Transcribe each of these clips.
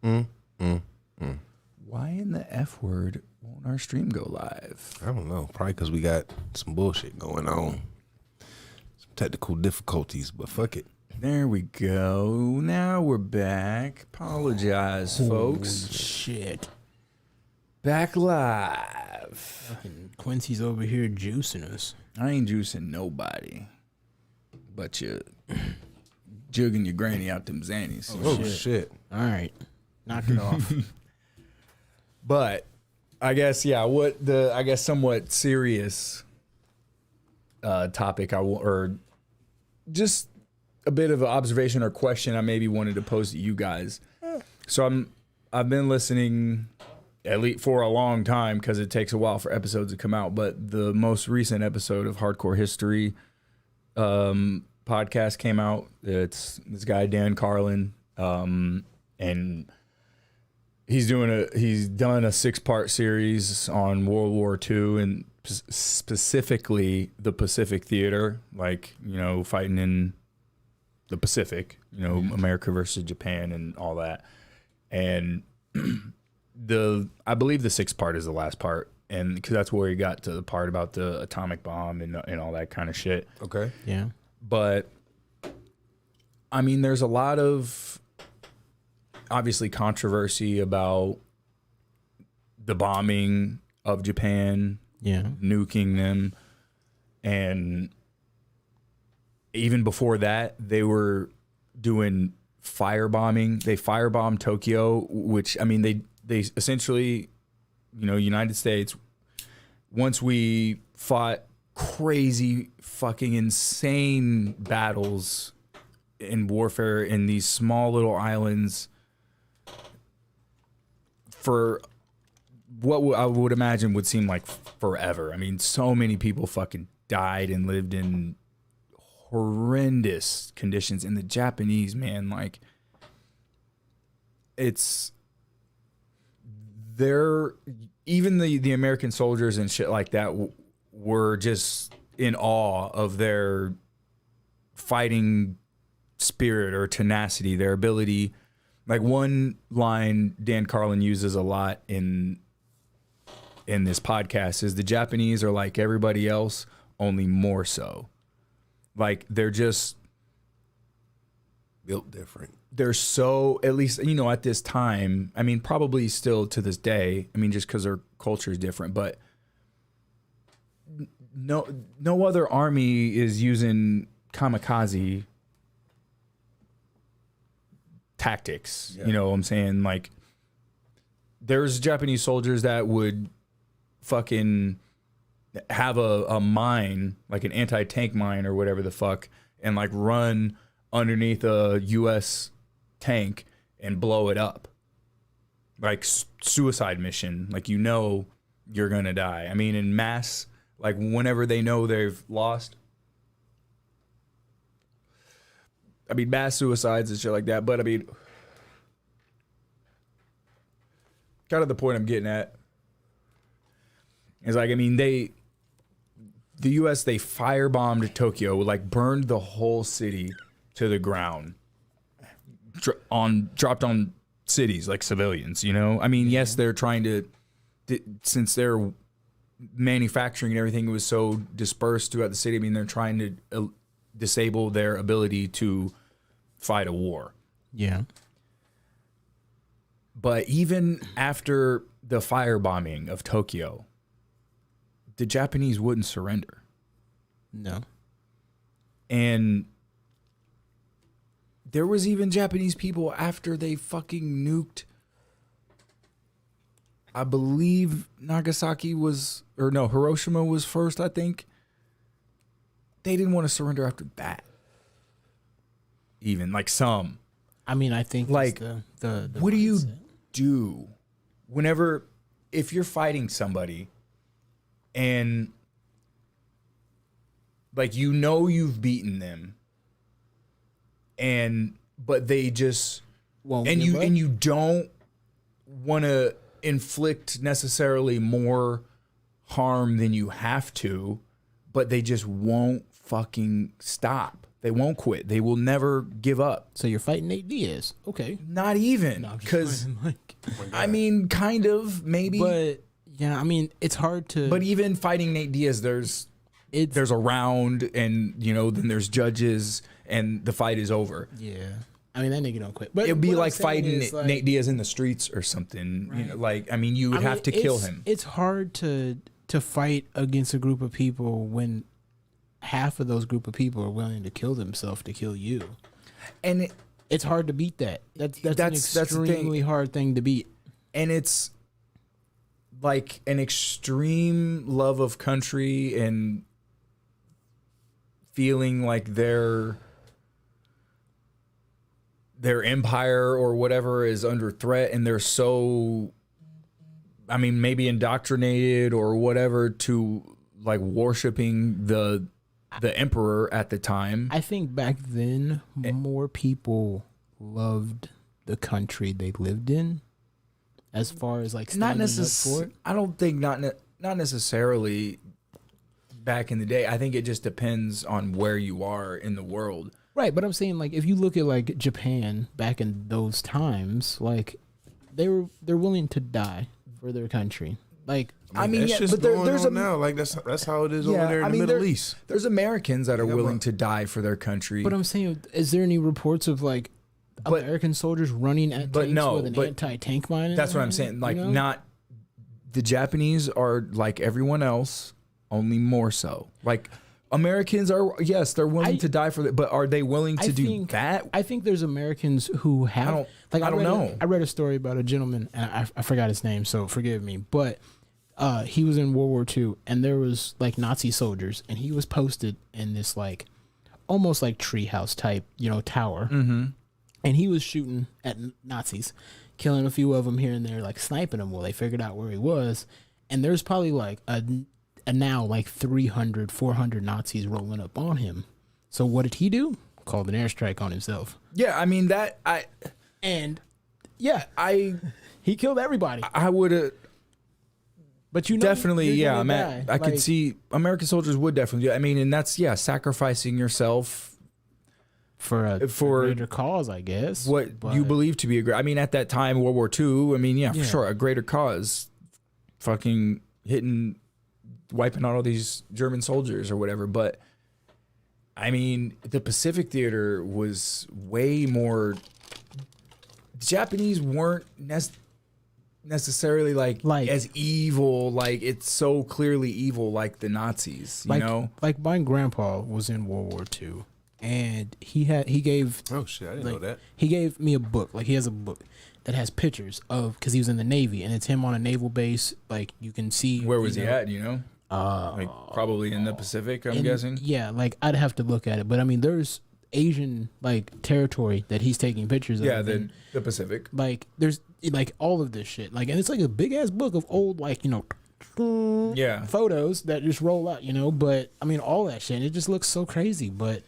Mm, mm, mm. Why in the F word won't our stream go live? I don't know. Probably because we got some bullshit going on. Some technical difficulties, but fuck it. There we go. Now we're back. Apologize, folks. Shit. Back live. Fucking Quincy's over here juicing us. I ain't juicing nobody. But you jugging your granny out them zannies. Oh, shit. All right. Knock it off. But I guess, yeah, somewhat serious topic or just a bit of an observation or question I maybe wanted to pose to you guys. So I've been listening at least for a long time because it takes a while for episodes to come out. But the most recent episode of Hardcore History podcast came out. It's this guy Dan Carlin, and he's done a 6-part series on World War II and specifically the Pacific Theater, like, you know, fighting in the Pacific, you know, America versus Japan and all that. And I believe the 6th part is the last part, and because that's where he got to the part about the atomic bomb and all that kind of shit. Okay. Yeah. But I mean, there's a lot of obviously controversy about the bombing of Japan, nuking them, and even before that, they were doing firebombing. They firebombed Tokyo, which, I mean, they essentially, you know, United States, once we fought crazy fucking insane battles in warfare in these small little islands for what I would imagine would seem like forever. I mean, so many people fucking died and lived in horrendous conditions. And the Japanese, man, like, even the American soldiers and shit like that were just in awe of their fighting spirit or tenacity, their ability. Like, one line Dan Carlin uses a lot in this podcast is the Japanese are like everybody else, only more so. Like, they're just built different. They're so, at least, you know, at this time, I mean, probably still to this day, I mean, just because their culture is different, but no other army is using kamikaze tactics. Yeah. You know what I'm saying? Like, there's Japanese soldiers that would fucking have a mine, like an anti-tank mine or whatever the fuck, and like run underneath a U.S. tank and blow it up. Like suicide mission. Like, you know you're going to die. I mean, in mass, like whenever they know they've lost. I mean, mass suicides and shit like that. But I mean, kind of the point I'm getting at is, like, I mean, the U.S., they firebombed Tokyo, like burned the whole city to the ground, dropped on cities like civilians, you know? I mean, yes, they're trying to, since their manufacturing and everything was so dispersed throughout the city, I mean, they're trying to disable their ability to fight a war. Yeah. But even after the firebombing of Tokyo, the Japanese wouldn't surrender. No. And there was even Japanese people after they fucking nuked, I believe Hiroshima was first, I think. They didn't want to surrender after that. Even, like, some. I mean, I think, like, the what do you mindset. do if you're fighting somebody and, like, you know you've beaten them, but they just and you don't want to inflict necessarily more harm than you have to, but they just won't fucking stop. They won't quit. They will never give up. So you're fighting Nate Diaz. Okay. Not even. No, I'm just Because, playing, like, I mean, kind of, maybe. but yeah, I mean, it's hard to. But even fighting Nate Diaz, there's a round, and then there's judges, and the fight is over. yeah, I mean that nigga don't quit. But It'd be what I'm like saying fighting is, like, Nate Diaz in the streets or something. Right. You would I mean, have to kill it's- him. It's hard to fight against a group of people when half of those group of people are willing to kill themselves to kill you. And It's hard to beat that. That's an That's the thing. extremely hard thing to beat. it's like an extreme love of country and feeling like their empire or whatever is under threat, and they're so, I mean, maybe indoctrinated or whatever to like worshiping the emperor at the time. I think back then more people loved the country they lived in, as far as like Not standing up for necessarily. it. I don't think not necessarily back in the day. I think it just depends on where you are in the world. Right, but I'm saying like if you look at like Japan back in those times, like they're willing to die for their country. Like I mean, that's yeah, just but going there's on now. Like that's how it is over there in the Middle East. There's Americans that are Yeah, willing but- to die for their country. but I'm saying, is there any reports of like But- American soldiers running at but tanks no, with an but anti-tank mine? in That's their what I'm hand, saying. Like, you know? not the Japanese are like everyone else, only more so. Like Americans are, yes, they're willing to die for it, but are they willing to do that? I think there's Americans who have. I don't know. I read a story about a gentleman, and I forgot his name, so forgive me. But he was in World War II, and there was like Nazi soldiers, and he was posted in this like almost like treehouse type, tower, and he was shooting at Nazis, killing a few of them here and there, like sniping them. Well, they figured out where he was, and there's probably like a now like 300, 400 Nazis rolling up on him. So what did he do? Called an airstrike on himself. Yeah, I mean He killed everybody. I would have But definitely, you're yeah. gonna Man, die. I could Like, see American soldiers would definitely do. I mean, and that's sacrificing yourself for a for greater cause, I guess. what But- you believe to be a great. I mean, at that time, World War II. I mean, yeah, for Yeah. sure, a greater cause. Fucking wiping out all these German soldiers or whatever. But I mean, the Pacific Theater was way more. The Japanese weren't necessarily like as evil. Like it's so clearly evil, like the Nazis. You know, like my grandpa was in World War II, and he gave. Oh shit, I didn't know that. He gave me a book. Like he has a book that has pictures of, because he was in the Navy, and it's him on a naval base. Like you can see. where was he at? You know, like probably in the Pacific. I'm guessing. Yeah, like I'd have to look at it, but I mean, there's Asian like territory that he's taking pictures of. Yeah, and, the Pacific. like there's like all of this shit. Like, and it's like a big ass book of old like Yeah. photos that just roll out. But I mean all that shit. And it just looks so crazy. But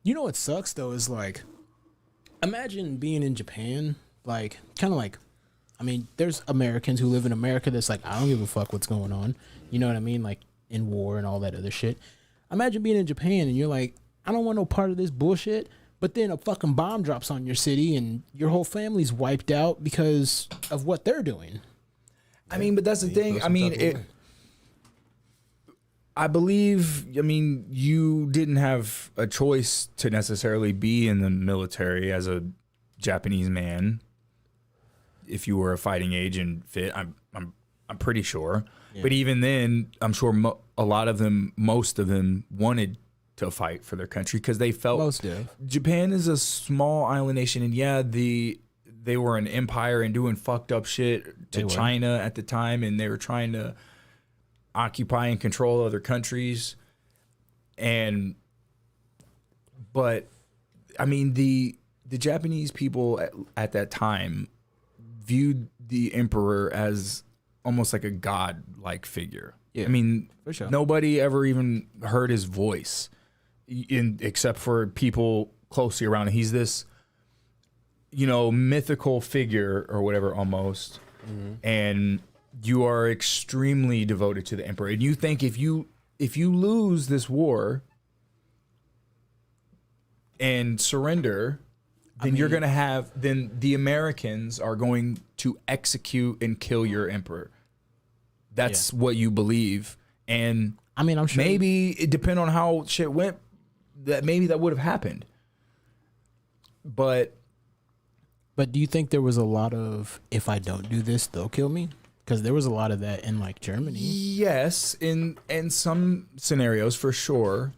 what sucks though is like, imagine being in Japan. Like kind of like, I mean, there's Americans who live in America that's like, I don't give a fuck what's going on. You know what I mean? Like in war and all that other shit. Imagine being in Japan and you're like, I don't want no part of this bullshit. But then a fucking bomb drops on your city and your whole family's wiped out because of what they're doing. I mean, but that's the thing. I mean, I believe, you didn't have a choice to necessarily be in the military as a Japanese man. If you were a fighting age and fit, I'm pretty sure. Yeah. But even then, I'm sure most of them wanted to fight for their country because they felt most of Japan is a small island nation, and they were an empire and doing fucked up shit to China at the time, and they were trying to occupy and control other countries. But I mean, the Japanese people at that time viewed the emperor as almost like a god-like figure. Yeah. I mean, for sure. Nobody ever even heard his voice, except for people closely around him. He's this, mythical figure or whatever almost, and you are extremely devoted to the emperor. And you think if you lose this war, and surrender, then you're going to have, then the Americans are going to execute and kill your emperor. That's what you believe. And I mean, I'm sure maybe it depend on how shit went, that maybe that would have happened. But do you think there was a lot of, if I don't do this, they'll kill me? Because there was a lot of that in like Germany. Yes, in some scenarios for sure.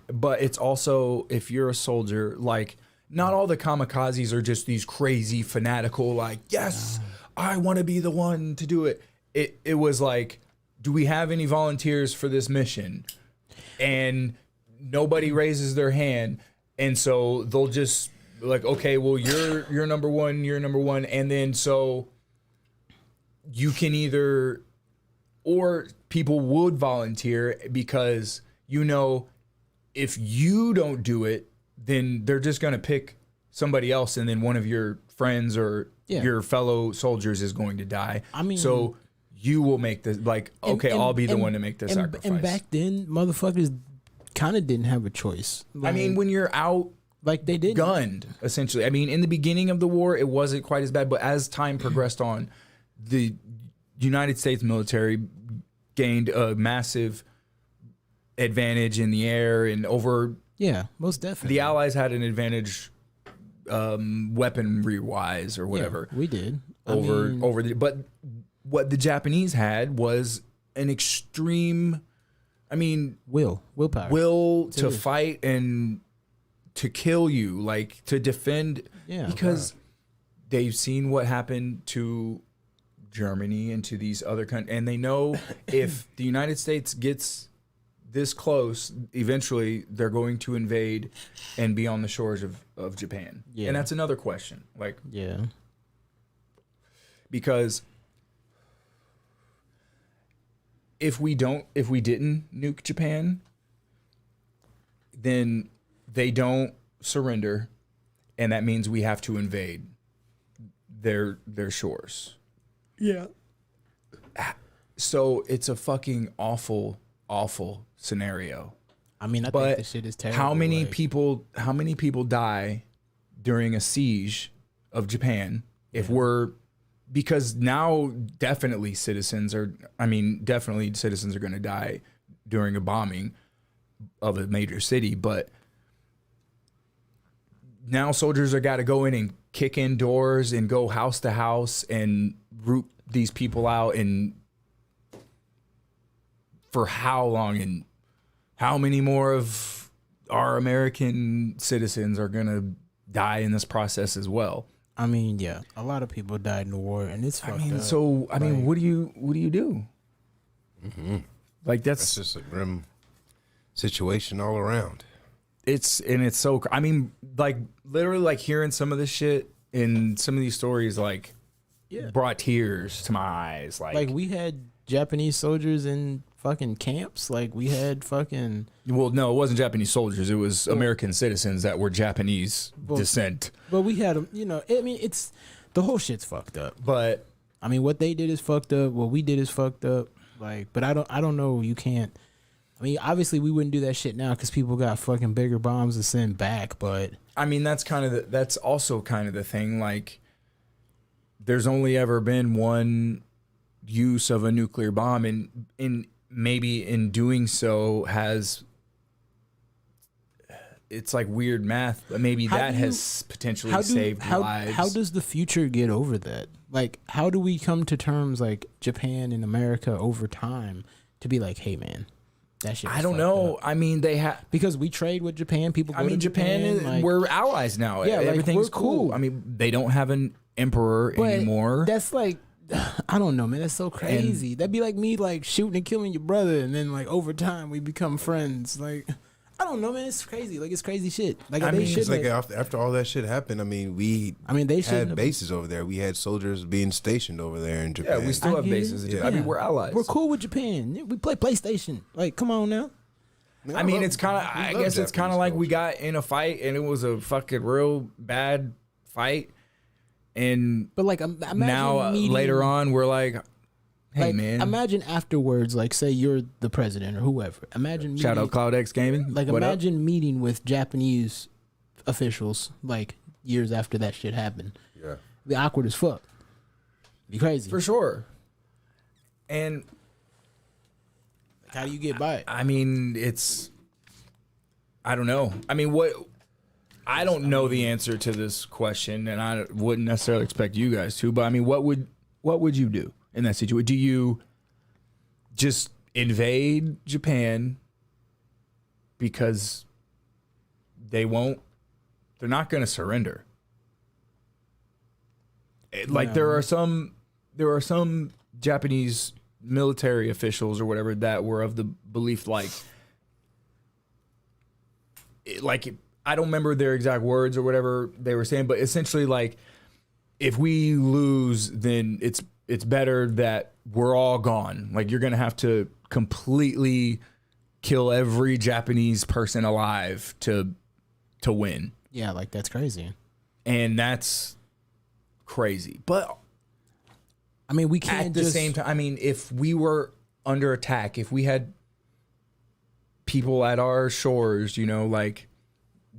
But it's also, if you're a soldier, like not all the kamikazes are just these crazy fanatical, like, yes, I want to be the one to do it. It was like, do we have any volunteers for this mission? And nobody raises their hand. And so they'll just like, okay, well, you're number one, you're number one. And then so you can either, or people would volunteer because, you know, if you don't do it, then they're just going to pick somebody else. And then one of your friends or your fellow soldiers is going to die. I mean, so you will make the, like, okay, I'll be the one to make the sacrifice. And back then, motherfuckers kind of didn't have a choice. Like, I mean, when you're out, like they did gunned, essentially. I mean, in the beginning of the war, it wasn't quite as bad, but as time progressed on, the United States military gained a massive advantage in the air and over. Yeah, most definitely. The Allies had an advantage, weaponry wise or whatever. Yeah, we did Over the, but what the Japanese had was an extreme, I mean, willpower, to fight and to kill you, like to defend. Yeah, because they've seen what happened to Germany and to these other countries, and they know if the United States gets this close, eventually they're going to invade and be on the shores of Japan. Yeah. And that's another question. Like, yeah, because if we didn't nuke Japan, then they don't surrender, and that means we have to invade their shores. Yeah. So it's a fucking awful scenario. I mean, I think this shit is terrible. How many people die during a siege of Japan because now definitely citizens are going to die during a bombing of a major city, but now soldiers are got to go in and kick in doors and go house to house and root these people out, and for how long, and how many more of our American citizens are going to die in this process as well? I mean, yeah, a lot of people died in the war, and it's fucked up. So, I mean, what do you do? Mm-hmm. Like, that's just a grim situation all around. It's so, I mean, like, literally, like, hearing some of this shit in some of these stories, like, brought tears to my eyes. Like, we had Japanese soldiers in fucking camps. Like, we had fucking... Well, no, it wasn't Japanese soldiers. It was American citizens that were Japanese descent. But we had them, you know, I mean, it's... The whole shit's fucked up. But... I mean, what they did is fucked up. What we did is fucked up. Like, but I don't know. You can't... I mean, obviously, we wouldn't do that shit now because people got fucking bigger bombs to send back, but... I mean, that's also kind of the thing. Like, there's only ever been one use of a nuclear bomb, and maybe in doing so it's like weird math, but maybe has potentially saved lives. How does the future get over that? Like, how do we come to terms, like Japan and America over time, to be like, hey, man, that shit. I don't know. Up. I mean, they have because we trade with Japan. People. Go to Japan like, we're allies now. Yeah, everything's cool. I mean, they don't have an emperor anymore. That's like, I don't know, man. That's so crazy. That'd be like me, like shooting and killing your brother, and then like over time we become friends. Like, I don't know, man. It's crazy. Like, it's crazy shit. Like, I mean, it's like after all that shit happened. I mean, they had bases over there. We had soldiers being stationed over there in Japan. Yeah, we still have bases. Yeah. I mean, we're allies. We're cool with Japan. We play PlayStation. Like, come on now. I mean, it's kind of. I guess it's kind of like we got in a fight, and it was a fucking real bad fight. But like, imagine now later on, we're like, hey, like, man. Imagine afterwards, like, say you're the president or whoever. Imagine shout out Cloud X Gaming. Like, imagine meeting with Japanese officials like years after that shit happened. Yeah. Be awkward as fuck. Be crazy. For sure. And how do you get by it? I mean, I don't know. I mean, I don't know the answer to this question, and I wouldn't necessarily expect you guys to, but I mean, what would you do in that situation? Do you just invade Japan because they're not going to surrender? Like there are some Japanese military officials or whatever that were of the belief like I don't remember their exact words or whatever they were saying, but essentially like if we lose, then it's better that we're all gone. Like you're gonna have to completely kill every Japanese person alive to win. Yeah, like that's crazy. And that's crazy. But I mean, we can't at the same time. I mean, if we were under attack, if we had people at our shores, you know, like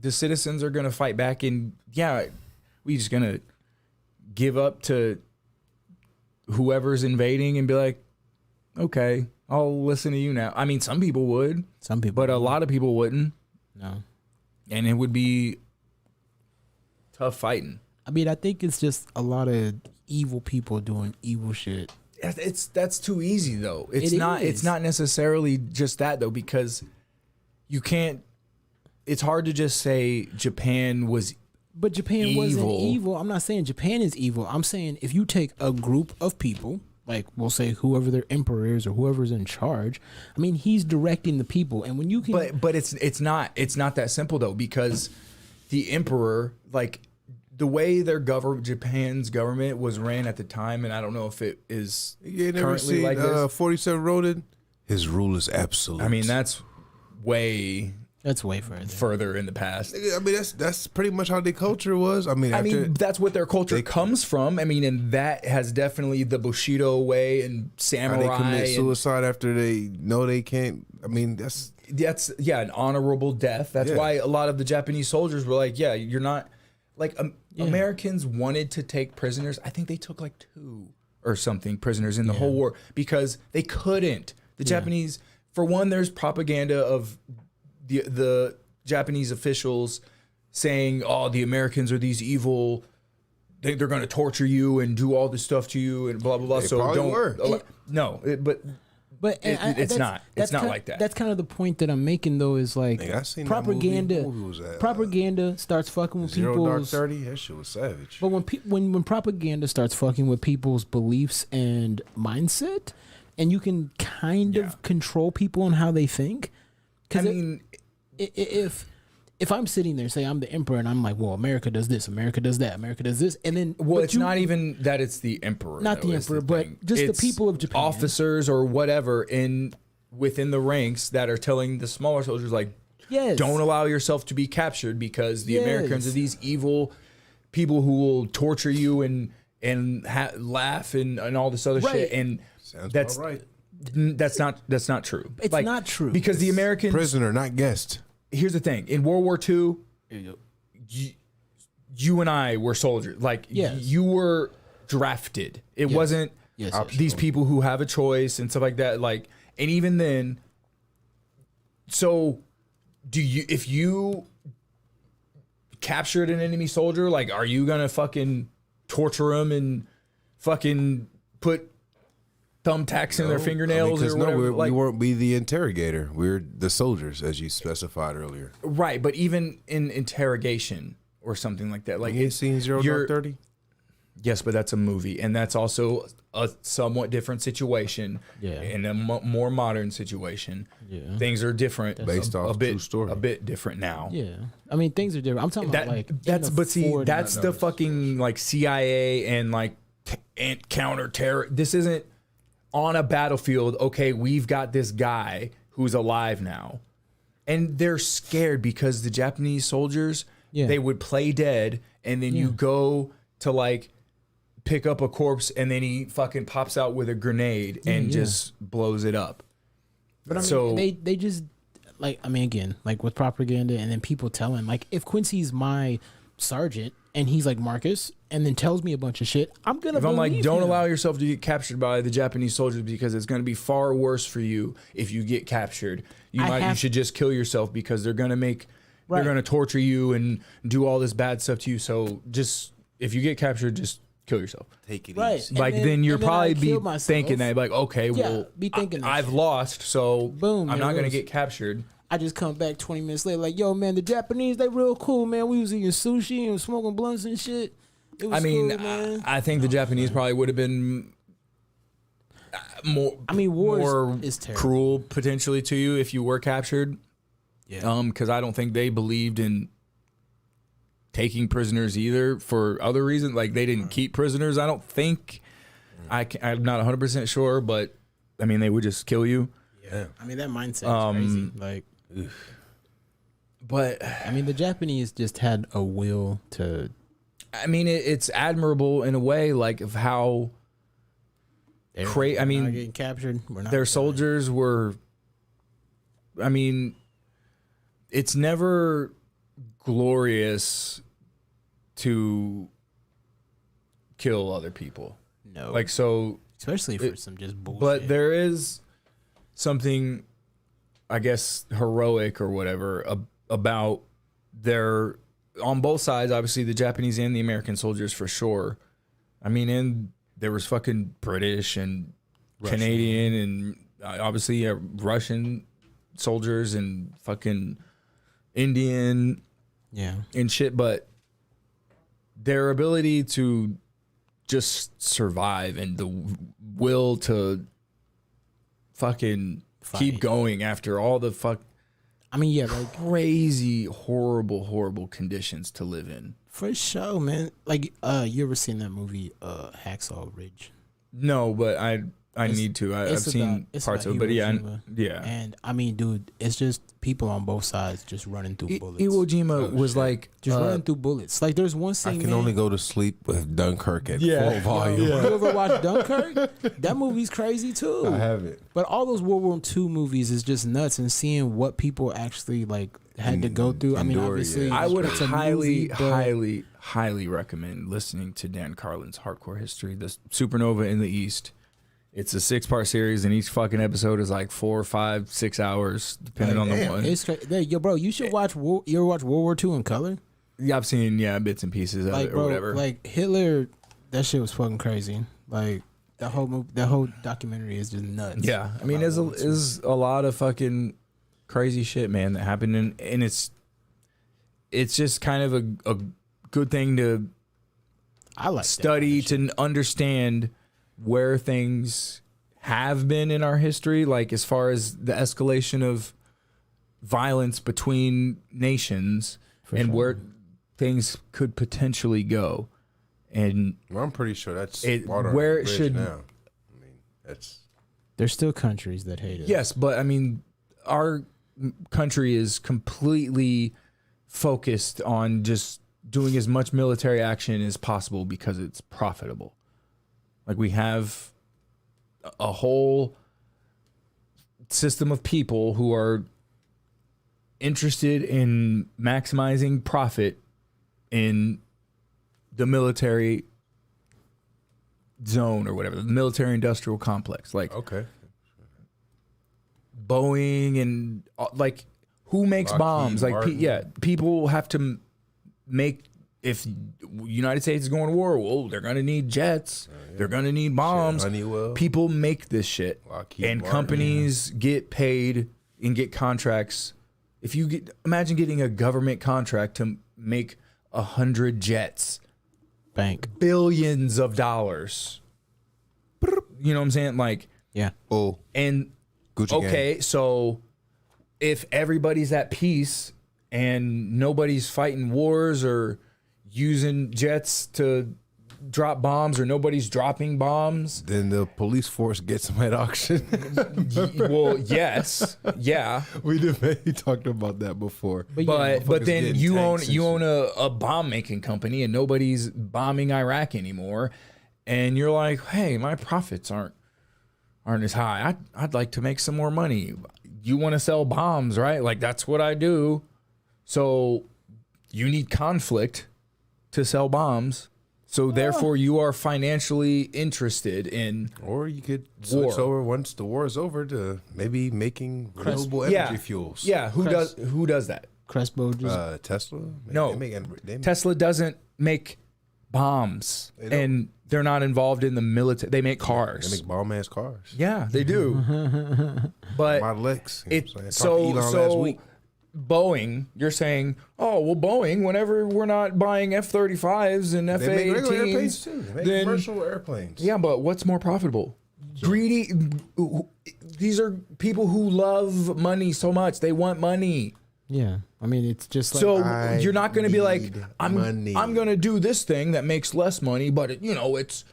the citizens are going to fight back, and yeah, we just going to give up to whoever's invading and be like, okay, I'll listen to you now. I mean, some people would, but a lot of people wouldn't. No. And it would be tough fighting. I mean, I think it's just a lot of evil people doing evil shit. That's too easy though. It's not necessarily just that though, because you can't. It's hard to just say Japan was. But Japan evil. wasn't evil. I'm not saying Japan is evil. I'm saying if you take a group of people, like we'll say whoever their emperor is or whoever's in charge, I mean he's directing the people, and when you can. But it's not that simple though, because the emperor, like the way Japan's government was ran at the time, and I don't know if it is currently like this. 47 Ronin. His rule is absolute. I mean that's way further in the past. I mean that's pretty much how their culture was. I mean that's what their culture comes from. I mean, and that has definitely the Bushido way and samurai. How they commit suicide after they know they can't. I mean that's an honorable death. That's why a lot of the Japanese soldiers were like, yeah, you're not like Americans wanted to take prisoners. I think they took like 2 or something prisoners in the whole war because they couldn't. The Japanese, for one, there's propaganda of the Japanese officials saying, "Oh, the Americans are these evil. They're going to torture you and do all this stuff to you and blah blah blah." They so probably don't. were. It's not like that. That's kind of the point that I'm making, though, is like I seen propaganda. That movie was that, propaganda starts fucking with Zero people's. Dark 30. That shit was savage. But when propaganda starts fucking with people's beliefs and mindset, and you can kind of control people on how they think. I mean, if I'm sitting there, say I'm the emperor, and I'm like, well, America does this, America does that, America does this, and then it's not even that it's the emperor, not the emperor, but just the people of Japan, officers or whatever within the ranks that are telling the smaller soldiers like, don't allow yourself to be captured because the Americans are these evil people who will torture you and laugh and all this other shit, and sounds that's about right. That's not true. It's not true because the Americans prisoner, not guest. Here's the thing: in World War II, you and I were soldiers. Like you were drafted. It wasn't these people who have a choice and stuff like that. Like, and even then, so if you captured an enemy soldier, like, are you gonna fucking torture them and fucking put thumbtacks in their fingernails or whatever? We won't be the interrogator. We're the soldiers, as you specified earlier. Right, but even in interrogation or something like that, like you ain't seen Zero Dark 30? Yes, but that's a movie, and that's also a somewhat different situation. Yeah, in a more modern situation. Yeah, things are different, based off true story. A bit different now. Yeah, I mean things are different. I'm talking about like that's the fucking like CIA and like counter terror. This isn't on a battlefield. Okay, we've got this guy who's alive now, and they're scared because the Japanese soldiers they would play dead, and then you go to like pick up a corpse, and then he fucking pops out with a grenade and just blows it up. But I mean, they just like, I mean, again, like with propaganda and then people telling, like, if Quincy's my sergeant and he's like Marcus and then tells me a bunch of shit, I'm gonna If I'm like, believe don't him. allow yourself to get captured by the Japanese soldiers because it's going to be far worse for you if you get captured. You should just kill yourself because they're going to they're going to torture you and do all this bad stuff to you. So just, if you get captured, just kill yourself. Take it Right. easy. Like, then you're probably be myself. thinking that, like, okay, Yeah, well, be thinking that I've shit. lost, so Boom, I'm there not it going to goes. get captured. I just come back 20 minutes later, like, yo, man, the Japanese, they real cool, man. We was eating sushi and smoking blunts and shit. It was I mean, cool, man. I think the Japanese probably would have been more. I mean, war more is terrible. cruel potentially to you if you were captured. Yeah. Because I don't think they believed in taking prisoners either for other reasons. Like, they didn't keep prisoners. I don't think. I'm not 100% sure, but I mean, they would just kill you. Yeah. I mean, that mindset is crazy. Like, But I mean, the Japanese just had a will to. I mean, it's admirable in a way, like, of how. We're I mean, not getting captured. We're not their dying. soldiers were. I mean, it's never glorious to kill other people. No, Like, so, especially for some just bullshit. but there is something, I guess, heroic or whatever about their, on both sides, obviously the Japanese and the American soldiers for sure. I mean, and there was fucking British and Canadian and obviously Russian soldiers and fucking Indian yeah, and shit, but their ability to just survive and the will to fucking keep Fight. going after all the I mean, yeah, like crazy, horrible conditions to live in. for sure, man. Like, you ever seen that movie, Hacksaw Ridge? No, but I need to. I've seen parts of it, but yeah, yeah. And I mean, dude, it's just people on both sides just running through bullets. Iwo Jima was like just running through bullets. Like, there's one I scene. can man, only go to sleep with Dunkirk at Yeah. full volume. You ever watch Dunkirk? That movie's crazy too. I haven't. But all those World War II movies is just nuts, and seeing what people actually like had to go through. I mean, Endure, obviously, yeah. I would it's a highly, movie, but highly recommend listening to Dan Carlin's Hardcore History, the Supernova in the East. It's a 6-part series, and each fucking episode is like 4, 5, 6 hours, depending on the one. It's crazy. Yo, bro, you should watch. You ever watch World War II in color? Yeah, I've seen bits and pieces of Like, it or bro, whatever. like Hitler, that shit was fucking crazy. Like that whole documentary is just nuts. Yeah, I mean, there's a lot of fucking crazy shit, man, that happened, and it's just kind of a good thing to I like study to understand where things have been in our history, like as far as the escalation of violence between nations and where things could potentially go. And Well, I'm pretty sure that's It- water on where the it bridge should- now. I mean, that's There's still countries that hate it. yes, but I mean, our country is completely focused on just doing as much military action as possible because it's profitable. Like, we have a whole system of people who are interested in maximizing profit in the military zone or whatever, the military industrial complex. Like, okay. Boeing and like, who makes Lockheed bombs? Like, Martin. people have to make. If United States is going to war, well, they're gonna need jets. They're gonna need bombs. Honeywell. People make this shit, Lockheed and Martin. companies get paid and get contracts. If you imagine getting a government contract to make 100 jets, Bank. billions of dollars. You know what I'm saying? Like, Yeah. Oh, and Gucci gang. okay, so if everybody's at peace and nobody's fighting wars or using jets to drop bombs or nobody's dropping bombs, Then the police force gets them at auction. well, yes, yeah, we talked about that before. But but motherfuckers then getting you tanks own and a bomb making company and nobody's bombing Iraq anymore, and you're like, hey, my profits aren't as high. I'd like to make some more money. you want to sell bombs, right? Like that's what I do. So you need conflict to sell bombs. So therefore you are financially interested in Or you could switch over once the war is over to maybe making renewable energy fuels. Yeah, who does that? Crespo just Tesla? No. Tesla doesn't make bombs, and they're not involved in the military. They make cars. They make bomb-ass cars. Yeah, they do. But Model X. so Boeing, you're saying, oh, well, Boeing, whenever we're not buying F-35s and They make regular airplanes F-18s, too. They make then commercial airplanes. yeah, but what's more profitable? Greedy. These are people who love money so much. They want money. yeah. I mean, it's just like So I you're not going to be like, need I'm money. going to do this thing that makes less money, but it's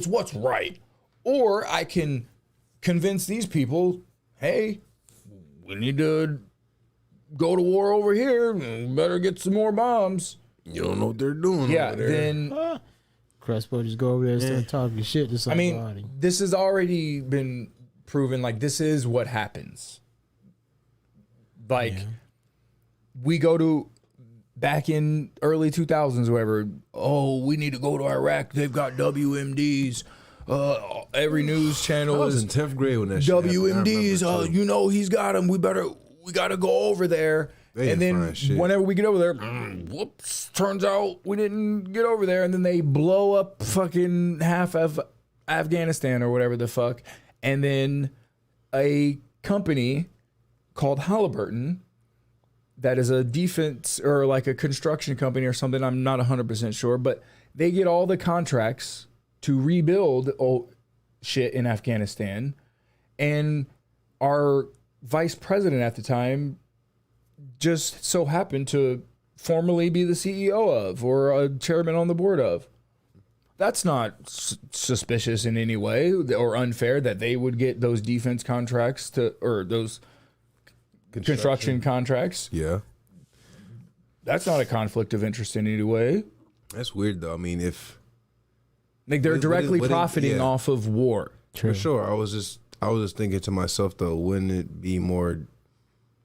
what's right. Or I can convince these people, hey, we need to go to war over here. Better get some more bombs. You don't know what they're doing Yeah, over there. then Crespo just go over there and start talking shit to I somebody. mean, this has already been proven. Like this is what happens. Like. Yeah. We go to back in early 2000s, whatever. Oh, we need to go to Iraq. They've got WMDs. Every news channel I was is in 10th grade when that shit happened. WMDs. He's got them. We got to go over there. They And didn't then find shit. whenever we get over there, whoops, turns out we didn't get over there. And then they blow up fucking half of Afghanistan or whatever the fuck. And then a company called Halliburton, that is a defense or like a construction company or something. I'm not 100% sure, but they get all the contracts to rebuild shit in Afghanistan. And our vice president at the time just so happened to formerly be the CEO of or a chairman on the board of. That's not suspicious in any way or unfair that they would get those defense contracts or those construction contracts. Yeah. That's not a conflict of interest in any way. That's weird though. I mean, if Like they're directly profiting off of war. For sure. I was just thinking to myself though, wouldn't it be more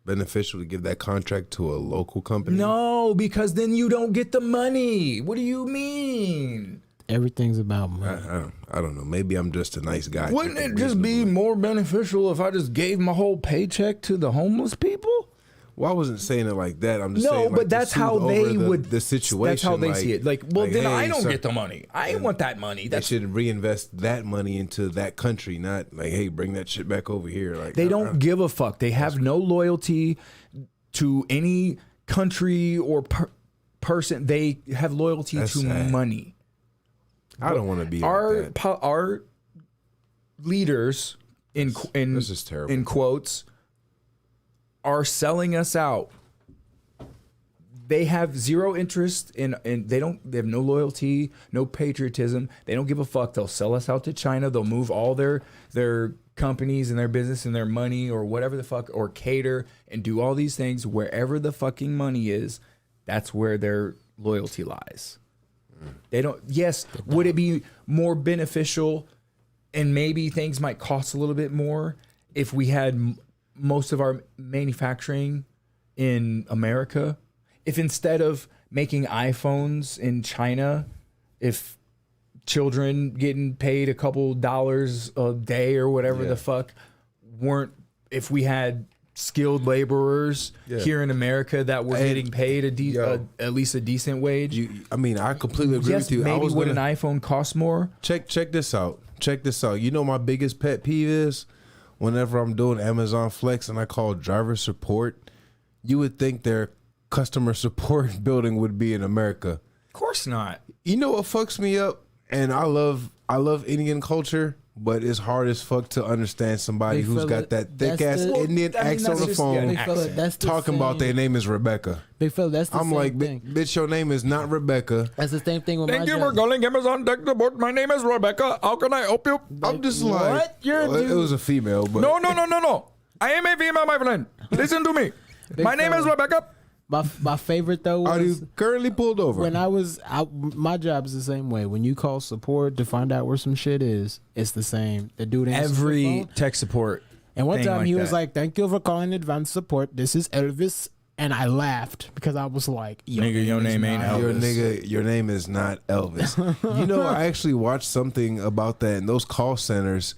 beneficial to give that contract to a local company? No, because then you don't get the money. What do you mean? Everything's about money. I don't know. Maybe I'm just a nice guy. Wouldn't it just be more beneficial if I just gave my whole paycheck to the homeless people? Well, I wasn't saying it like that. I'm just saying, but that's how they would. the situation. That's how they see it. Like, well, then hey, I don't get the money. I ain't want that money. They should reinvest that money into that country, not like, hey, bring that shit back over here. Like they don't give a fuck. They have no loyalty to any country or person. They have loyalty to sad. money. I don't want to be like that. Our leaders This is terrible. in quotes are selling us out. They have zero interest in they have no loyalty, no patriotism. They don't give a fuck. They'll sell us out to China. They'll move all their companies and their business and their money or whatever the fuck, or cater and do all these things wherever the fucking money is. That's where their loyalty lies. They don't. Yes, would it be more beneficial, and maybe things might cost a little bit more if we had most of our manufacturing in America? If instead of making iPhones in China, if children getting paid a couple dollars a day or whatever the fuck if we had skilled laborers here in America that were getting paid at least a decent wage. I mean, I completely agree with you. Maybe would an iPhone cost more? Check this out. Check this out. You know my biggest pet peeve is whenever I'm doing Amazon Flex and I call driver support, you would think their customer support building would be in America. Of course not. You know what fucks me up? And I love Indian culture, but it's hard as fuck to understand somebody who's got that thick ass Indian accent on the phone talking about their name is Rebecca. Big fella, that's the I'm same like, thing. bitch, your name is not Rebecca. That's the same thing with my Thank you job. for calling Amazon Tech Support. My name is Rebecca. How can I help you? I'm just like, what? it was a female, but No. I am a female, my friend. Listen to me. My name is Rebecca. My favorite though are was you currently pulled over? when my job is the same way. When you call support to find out where some shit is, it's the same. The dude answers the Every phone. tech support And one thing time like he was that. like, "Thank you for calling advance support. This is Elvis." And I laughed because I was like, Nigga, your name ain't Elvis. Your name is not Elvis. You know, I actually watched something about that, and those call centers,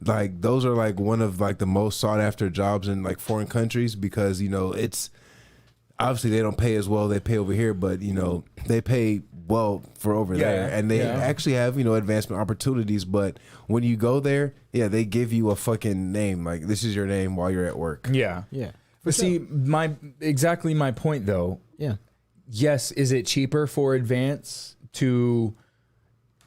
like those are like one of like the most sought after jobs in like foreign countries, because you know it's obviously they don't pay as well they pay over here, but you know they pay well for over there, and they actually have, you know, advancement opportunities. But when you go there, yeah, they give you a fucking name, like this is your name while you're at work. Yeah. But see, my point though. Yeah. Yes, is it cheaper for Advance to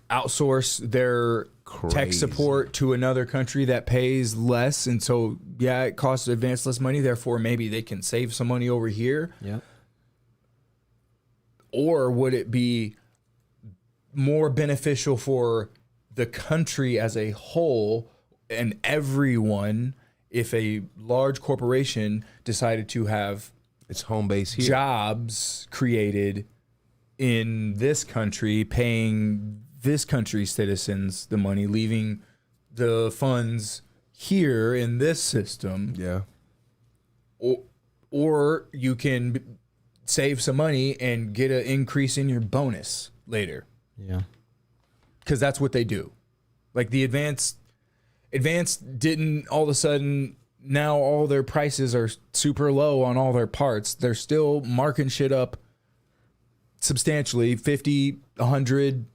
outsource their tech support to another country that pays less, and so yeah, it costs Advance less money. Therefore, maybe they can save some money over here. Yeah. Or would it be more beneficial for the country as a whole and everyone if a large corporation decided to have It's home base here. jobs created in this country, paying this country's citizens the money, leaving the funds here in this system? Yeah. Or you can save some money and get an increase in your bonus later. Yeah. Because that's what they do. Like the Advanced didn't all of a sudden, now all their prices are super low on all their parts. They're still marking shit up substantially, 50, 100,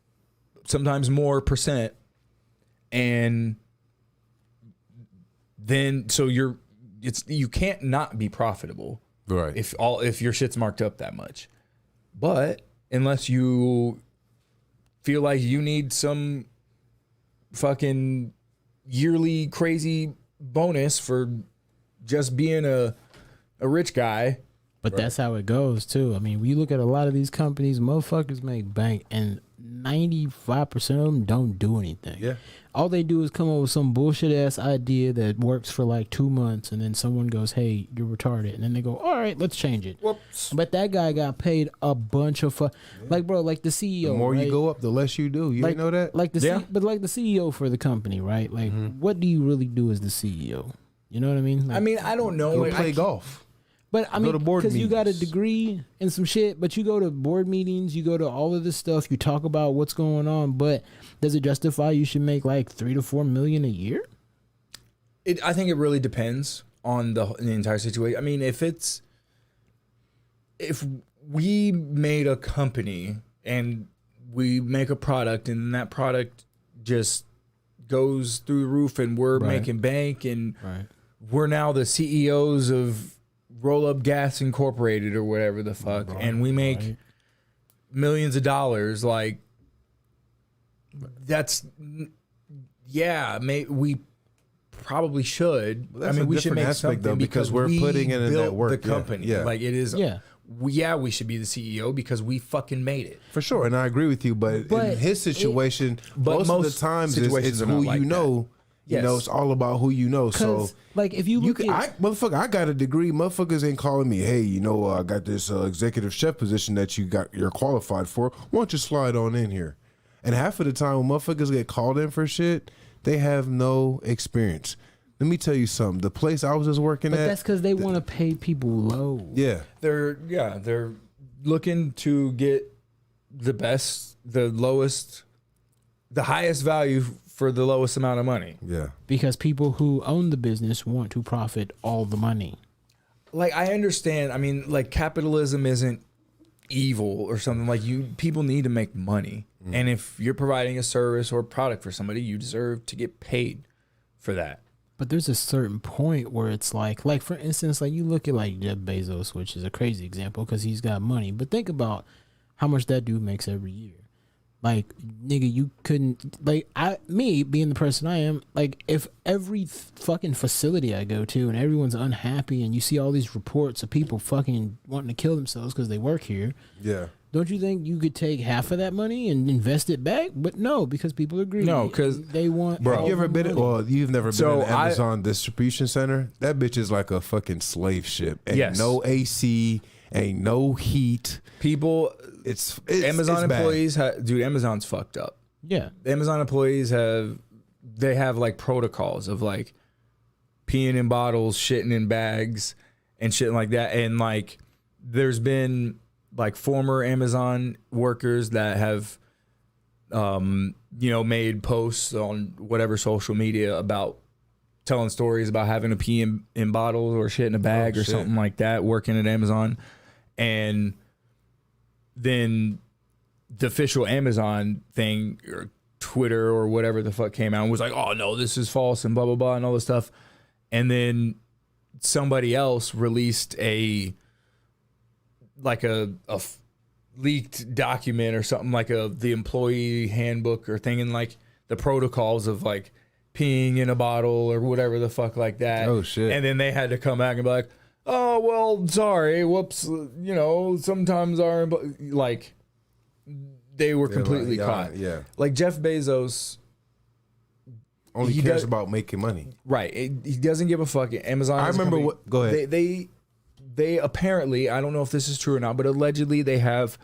sometimes more %. And then so you can't not be profitable. Right. If your shit's marked up that much. But unless you feel like you need some fucking yearly crazy bonus for just being a rich guy. But that's how it goes too. I mean, we look at a lot of these companies, motherfuckers make bank, and 95% of them don't do anything. Yeah. All they do is come up with some bullshit ass idea that works for like 2 months, and then someone goes, "Hey, you're retarded," and then they go, "All right, let's change it." Whoops. But that guy got paid a bunch of like, bro, like the CEO. The more right? you go up, the less you do. You like, ain't know that? Like the Yeah. but like the CEO for the company, right? Like, what do you really do as the CEO? You know what I mean? Like, I mean, I don't know. Go Like, play golf. but I Go mean, to board because you got a meetings. degree and some shit, but you go to board meetings, you go to all of this stuff, you talk about what's going on, but does it justify you should make like $3 to $4 million a year? I think it really depends on the entire situation. I mean, if we made a company and we make a product and that product just goes through the roof and we're Right. making bank and Right. we're now the CEOs of Roll Up Gas Incorporated or whatever the fuck, and we make millions of dollars, like that's we probably should. Well, that's a we should different make aspect, something though, because we're we putting it in built that work. the Yeah, company. yeah. Like it is. Yeah. We should be the CEO because we fucking made it. For sure, and I agree with you. But in his situation, but most of the most times situations it's are who not like you know. that. You know, Yes. it's all about who you know. So Because, like, if you you look can, at... motherfucker, I got a degree. Motherfuckers ain't calling me. Hey, you know, I got this executive chef position that you're qualified for. Why don't you slide on in here? And half of the time, when motherfuckers get called in for shit, they have no experience. Let me tell you something. The place I was just working But at, that's because they want to pay people low. yeah, They're looking to get the best, the lowest, the highest value for the lowest amount of money. yeah. Because people who own the business want to profit all the money. Like I understand. I mean, like capitalism isn't evil or something. Like people need to make money, and if you're providing a service or product for somebody, you deserve to get paid for that. But there's a certain point where it's like for instance, like you look at like Jeff Bezos, which is a crazy example because he's got money. But think about how much that dude makes every year. Like, nigga, you couldn't, like, me being the person I am, like, if every fucking facility I go to and everyone's unhappy and you see all these reports of people fucking wanting to kill themselves because they work here, Yeah. don't you think you could take half of that money and invest it back? But no, because people are greedy. No, 'cause- they want. Bro, all you ever the been at, money. well, you've never been So in an Amazon distribution center? That bitch is like a fucking slave ship. Ain't Yes. no AC, ain't no heat. People, It's Amazon bad. employees, dude, Amazon's fucked up. Yeah. Amazon employees have like protocols of like peeing in bottles, shitting in bags, and shit like that. And like, there's been like former Amazon workers that have, made posts on whatever social media about telling stories about having to pee in bottles or shit in a bag or something like that, working at Amazon. And then the official Amazon thing or Twitter or whatever the fuck came out and was like, oh no, this is false and blah, blah, blah, and all this stuff. And then somebody else released a leaked document or something, like the employee handbook or thing, and like the protocols of like peeing in a bottle or whatever the fuck like that. Oh shit. And then they had to come back and be like, oh well, sorry, whoops, sometimes our like they were completely caught. Yeah. Like Jeff Bezos only cares about making money. Right. He doesn't give a fuck. Amazon. I remember go ahead. They apparently, I don't know if this is true or not, but allegedly they have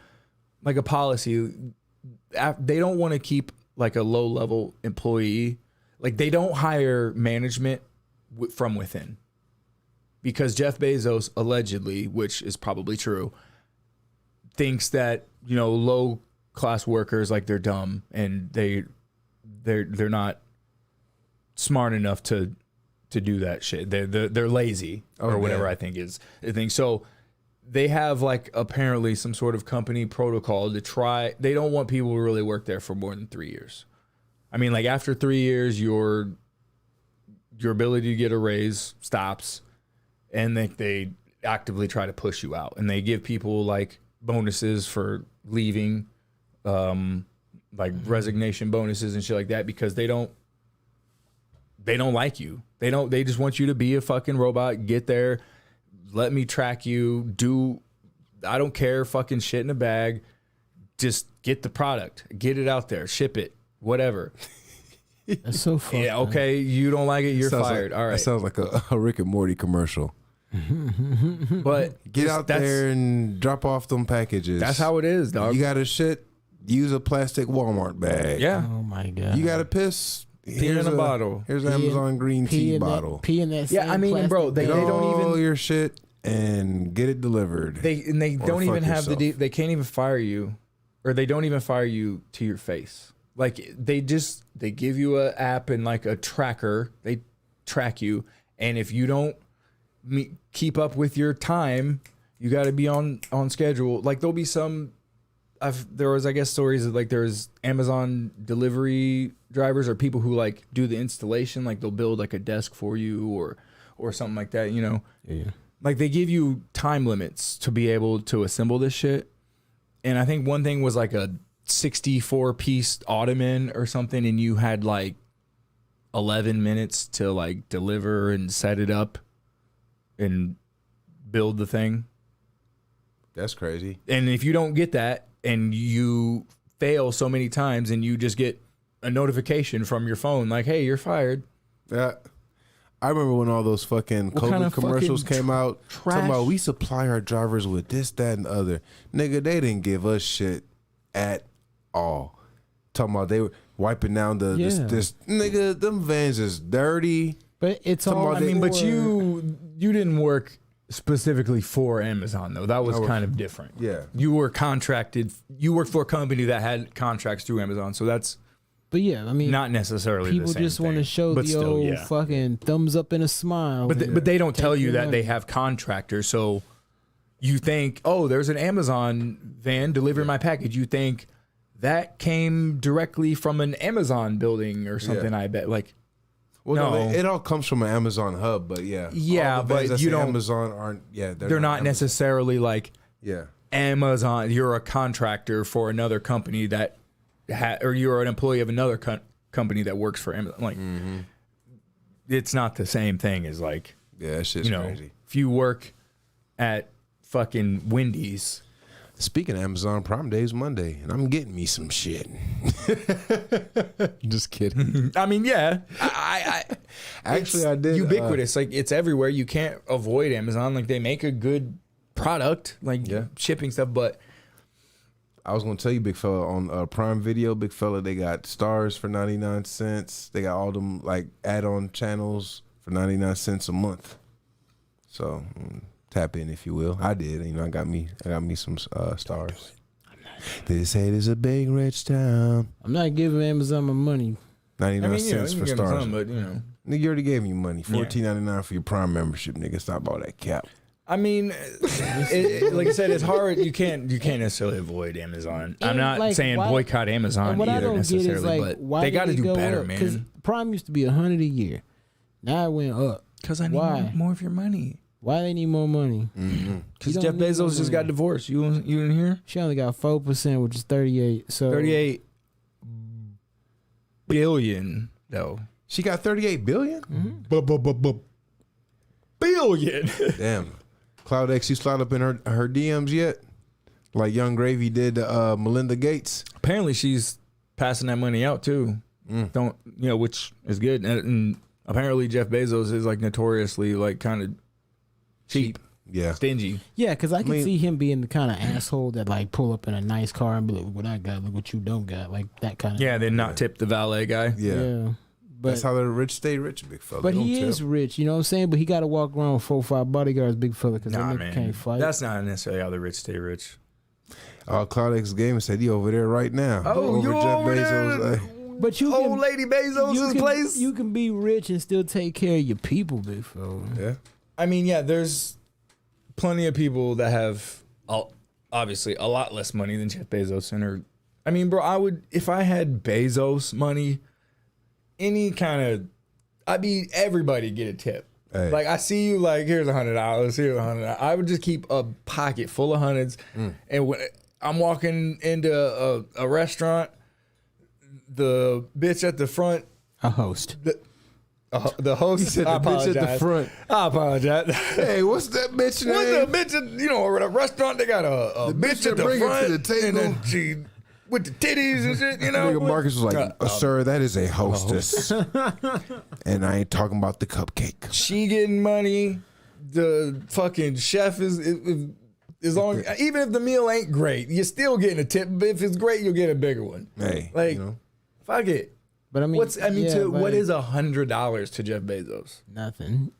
like a policy. They don't want to keep like a low level employee. Like they don't hire management from within, because Jeff Bezos allegedly, which is probably true, thinks that, low class workers, like, they're dumb and they're not smart enough to do that shit. They're lazy or whatever. Man. I think is the thing. So they have like apparently some sort of company protocol to try. They don't want people to really work there for more than 3 years. I mean, like after 3 years, your ability to get a raise stops, and they actively try to push you out, and they give people like bonuses for leaving, like resignation bonuses and shit like that, because they don't like you. They just want you to be a fucking robot. Get there. Let me track you. I don't care. Fucking shit in a bag. Just get the product. Get it out there. Ship it. Whatever. That's so fun. Yeah. Okay. Man. You don't like it. You're fired. All right. That sounds like a Rick and Morty commercial. But get out there and drop off them packages. That's how it is, dog. You got to shit. Use a plastic Walmart bag. Yeah. Oh my god. You got to piss. Pee in a bottle. Here's an Amazon green tea bottle. Pee in that. Yeah, I mean, bro, they don't even your shit and get it delivered. They don't even have they can't even fire you, or they don't even fire you to your face. Like they give you a app and like a tracker. They track you, and if you don't keep up with your time, you got to be on schedule. Like there'll be some. There was, I guess, stories that like there's Amazon delivery drivers or people who like do the installation, like they'll build like a desk for you or something like that, Yeah. Like they give you time limits to be able to assemble this shit. And I think one thing was like a 64-piece ottoman or something, and you had like 11 minutes to like deliver and set it up and build the thing. That's crazy. And if you don't get that, and you fail so many times, and you just get a notification from your phone like, hey, you're fired. Yeah. I remember when all those fucking COVID commercials came out, talking about we supply our drivers with this, that, and the other. Nigga, they didn't give us shit at all. Talking about they were wiping down this nigga, them vans is dirty. But it's all, but you didn't work specifically for Amazon though. That was kind of different. Yeah. You were contracted. You worked for a company that had contracts through Amazon. So that's. But yeah, I mean, not necessarily people the same just want to show the old fucking thumbs up and a smile. But they don't tell you that they have contractors. So you think, oh, there's an Amazon van delivering my package. You think that came directly from an Amazon building or something. I bet. Like. Well, no, it all comes from an Amazon hub, but yeah, but you don't. Amazon aren't. Yeah, they're not necessarily like. Yeah. Amazon. You're a contractor for another company that, or you're an employee of another company that works for Amazon. Like, it's not the same thing as like. Yeah, that shit's crazy. If you work at fucking Wendy's. Speaking of Amazon, Prime Day's Monday, and I'm getting me some shit. Just kidding. I mean, yeah. I actually I did. Ubiquitous, like it's everywhere. You can't avoid Amazon. Like they make a good product, like shipping stuff. But I was gonna tell you, big fella, on Prime Video, big fella, they got stars for 99 cents. They got all them like add-on channels for 99 cents a month. So tap in if you will. I did. You know, I got me some stars. They say it's a big rich town. I'm not giving Amazon my money. 99 cents for stars. Some, but, you know. Nigga, you already gave me money. $14.99 for your Prime membership, nigga. Stop all that cap. I mean, like I said, it's hard. You can't necessarily avoid Amazon. I'm not like, saying boycott Amazon either necessarily, but they got to do better, man. Because Prime used to be $100 a year. Now it went up. Because I need more of your money. Why they need more money? Because Jeff Bezos just got divorced. You didn't hear? She only got 4%, which is 38. So 38 billion though. She got 38 billion? Billion. Damn. Cloud X, you slide up in her DMs yet? Like Young Gravy did Melinda Gates. Apparently she's passing that money out too. Which is good. And apparently Jeff Bezos is like notoriously like kind of cheap. Yeah. Stingy. Yeah, because I can see him being the kind of asshole that like pull up in a nice car and be like, what I got, look what you don't got. Like that kind of. Yeah, then not tip the valet guy. Yeah. But that's how the rich stay rich, big fella. But he is rich, you know what I'm saying? But he got to walk around with 4 or 5 bodyguards, big fella, because that nigga can't fight. That's not necessarily how the rich stay rich. Cloud X Gamer said he over there right now. Oh, you over there? But you old lady Bezos' place. You can be rich and still take care of your people, big fella. Yeah. I mean, yeah, there's plenty of people that have obviously a lot less money than Jeff Bezos. I mean, bro, if I had Bezos money, any kind of, everybody get a tip. Hey. Like, I see you, like, here's $100, here's $100. I would just keep a pocket full of hundreds. And when I'm walking into a restaurant, the bitch at the front. A host. The host said the bitch at the front. I apologize. Hey, what's that bitch name? What's the bitch? At a restaurant, they got a bitch at the front, to the table. And then she with the titties and shit. You know, nigga Marcus was like, "Sir, that is a hostess," and I ain't talking about the cupcake. She getting money. The fucking chef is as long even if the meal ain't great, you're still getting a tip. But if it's great, you'll get a bigger one. Hey, like, fuck it. But I mean, what is $100 to Jeff Bezos? Nothing.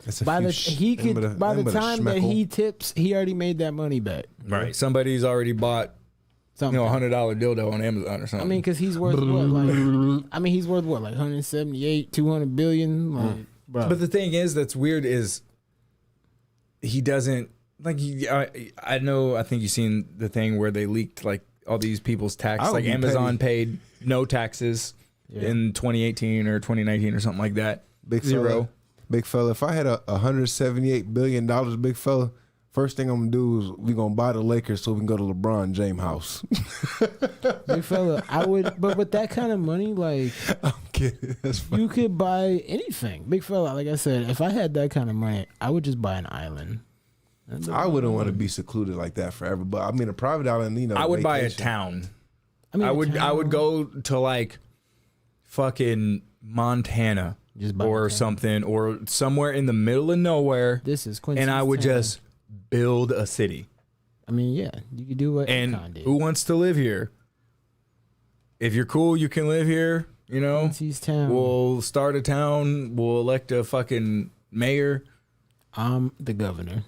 That's by the time that he tips, he already made that money back. Right. Somebody's already bought something. $100 dildo on Amazon or something. I mean, because he's worth what? Like 178, 200 billion. Like, bro. But the thing is, that's weird. Is he doesn't like? I know. I think you've seen the thing where they leaked like all these people's tax. Like Amazon paid no taxes. In 2018 or 2019 or something like that. Zero. Big fella, if I had $178 billion, big fella, first thing I'm going to do is we going to buy the Lakers so we can go to LeBron James' house. Big fella, I would, but with that kind of money, like, I'm kidding. That's funny. You could buy anything. Big fella, like I said, if I had that kind of money, I would just buy an island. I wouldn't want to be secluded like that forever, but I mean, a private island, I would buy a town. I would go to like fucking Montana or something, or somewhere in the middle of nowhere. This is Quincy's and I would just build a city. I mean, yeah, you could do what Akon did. Who wants to live here? If you're cool, you can live here. You know, Quincy's town. We'll start a town. We'll elect a fucking mayor. I'm the governor.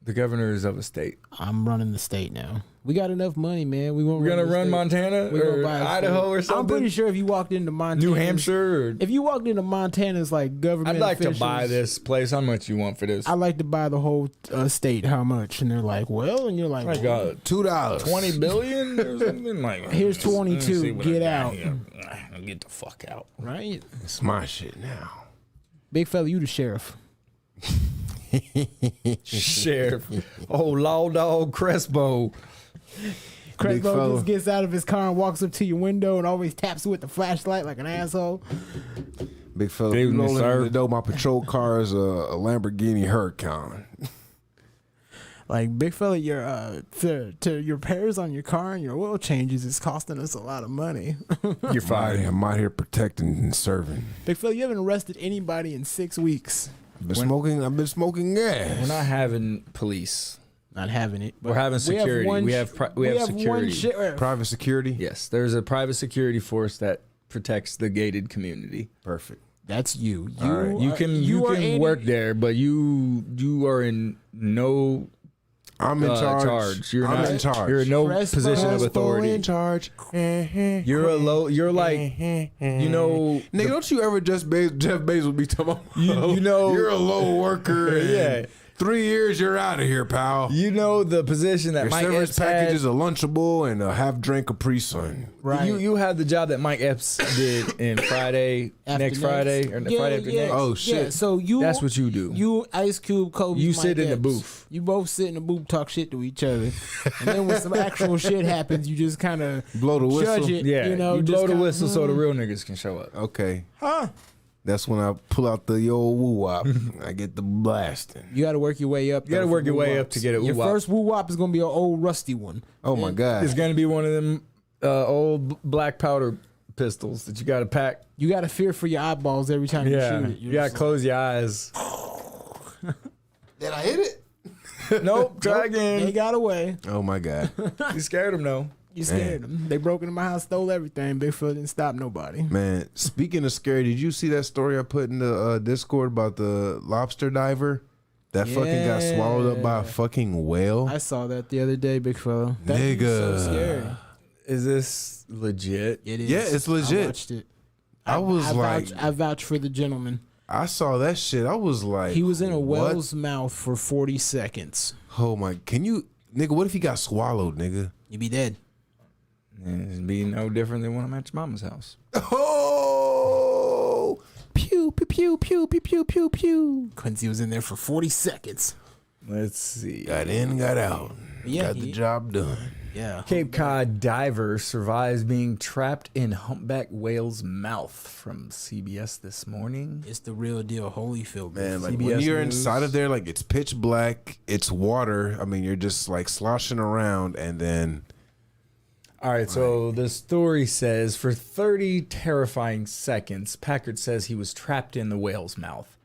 The governor is of a state. I'm running the state now. We got enough money, man. We're gonna run Montana or Idaho or something. I'm pretty sure if you walked into Montana, New Hampshire, if you walked into Montana's like government, I'd like officials, to buy this place. How much you want for this? I'd like to buy the whole state. How much? And they're like, well, and you're like, $2, $20 billion or something. Like, here's 22. Get out. Get the fuck out. Right? It's my shit now. Big fella, you the sheriff. Sheriff. Oh, Law Dog Crespo. Crespo just gets out of his car and walks up to your window and always taps you with the flashlight like an asshole. Big fella, the door, my patrol car is a Lamborghini Huracan. Like, big fella, your to your repairs on your car and your oil changes is costing us a lot of money. You're fine. I'm out here protecting and serving. Big fella, you haven't arrested anybody in 6 weeks. I've been smoking gas. We're not having police. Not having it. We're having security. We have security. Private security? Yes. There's a private security force that protects the gated community. Perfect. That's you. All right. You can work there, but you are in no I'm in charge. You're I'm not in charge. You're in no Crespo position of Crespo authority. in charge. You're like, you know, Nigga, don't you ever Jeff Bezos be talking about, you know, you're a low worker. And Yeah. 3 years, you're out of here, pal. you know the position that Your Mike service Epps package had. is a Lunchable and a half drink Capri Sun. Right. You had the job that Mike Epps did in Friday, next Friday, or the Friday after next. Oh, shit. Yeah, so That's what you do. You, Ice Cube, Kobe, You Mike sit in the Epps. booth. You both sit in the booth, talk shit to each other, and then when some actual shit happens, you just kind of Blow the whistle. judge it. Yeah, you know, you just blow the kinda, whistle so the real niggas can show up. Okay. Huh? That's when I pull out the old woo wop. I get the blasting. You got to work your way up. You got to work your way up to get a Your woo-wop. first woo wop is gonna be an old rusty one. Oh my God. It's gonna be one of them old black powder pistols that you got to pack. You got to fear for your eyeballs every time you Yeah, shoot it. you got to close your eyes. Did I hit it? Nope, try They again. got away. Oh my God. You scared him though. You scared them. They broke into my house, stole everything. Bigfoot didn't stop nobody. Man, speaking of scary, did you see that story I put in the Discord about the lobster diver that fucking got swallowed up by a fucking whale? I saw that the other day, big fella. That Nigga. was so scary. Is this legit? It is. Yeah, it's legit. I watched it. I was like, I vouch for the gentleman. I saw that shit. I was like, He was in a what? whale's mouth for 40 seconds. Oh my, can you, nigga, what if he got swallowed, nigga? You'd be dead. It'd be no different than when I'm at your mama's house. Oh, pew, pew, pew, pew, pew, pew, pew, pew. Quincy was in there for 40 seconds. Let's see. Got in, got out. Yeah, got the job done. Yeah. Cape Cod diver survives being trapped in humpback whale's mouth from CBS this morning. It's the real deal. Holyfield. Man, like CBS when you're News. inside of there, like it's pitch black, it's water. I mean, you're just like sloshing around, and then All right, so the story says for 30 terrifying seconds, Packard says he was trapped in the whale's mouth.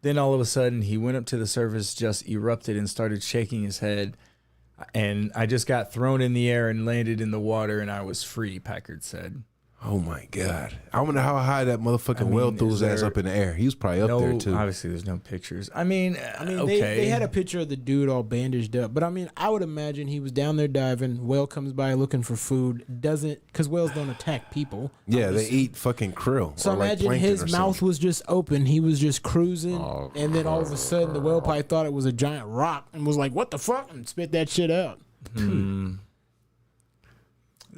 Then all of a sudden, he went up to the surface, just erupted and started shaking his head. And I just got thrown in the air and landed in the water, and I was free, Packard said. oh my God, I wonder how high that motherfucking whale threw his ass up in the air. He was probably up No, there too. obviously there's no pictures. I mean, they had a picture of the dude all bandaged up, but I mean, I would imagine he was down there diving. Whale comes by looking for food, doesn't, because whales don't attack people. Yeah, they eat fucking krill. So or like imagine plankton his or mouth something. was just open. He was just cruising, and then all of a sudden the whale probably thought it was a giant rock and was like, "What the fuck?" and spit that shit out.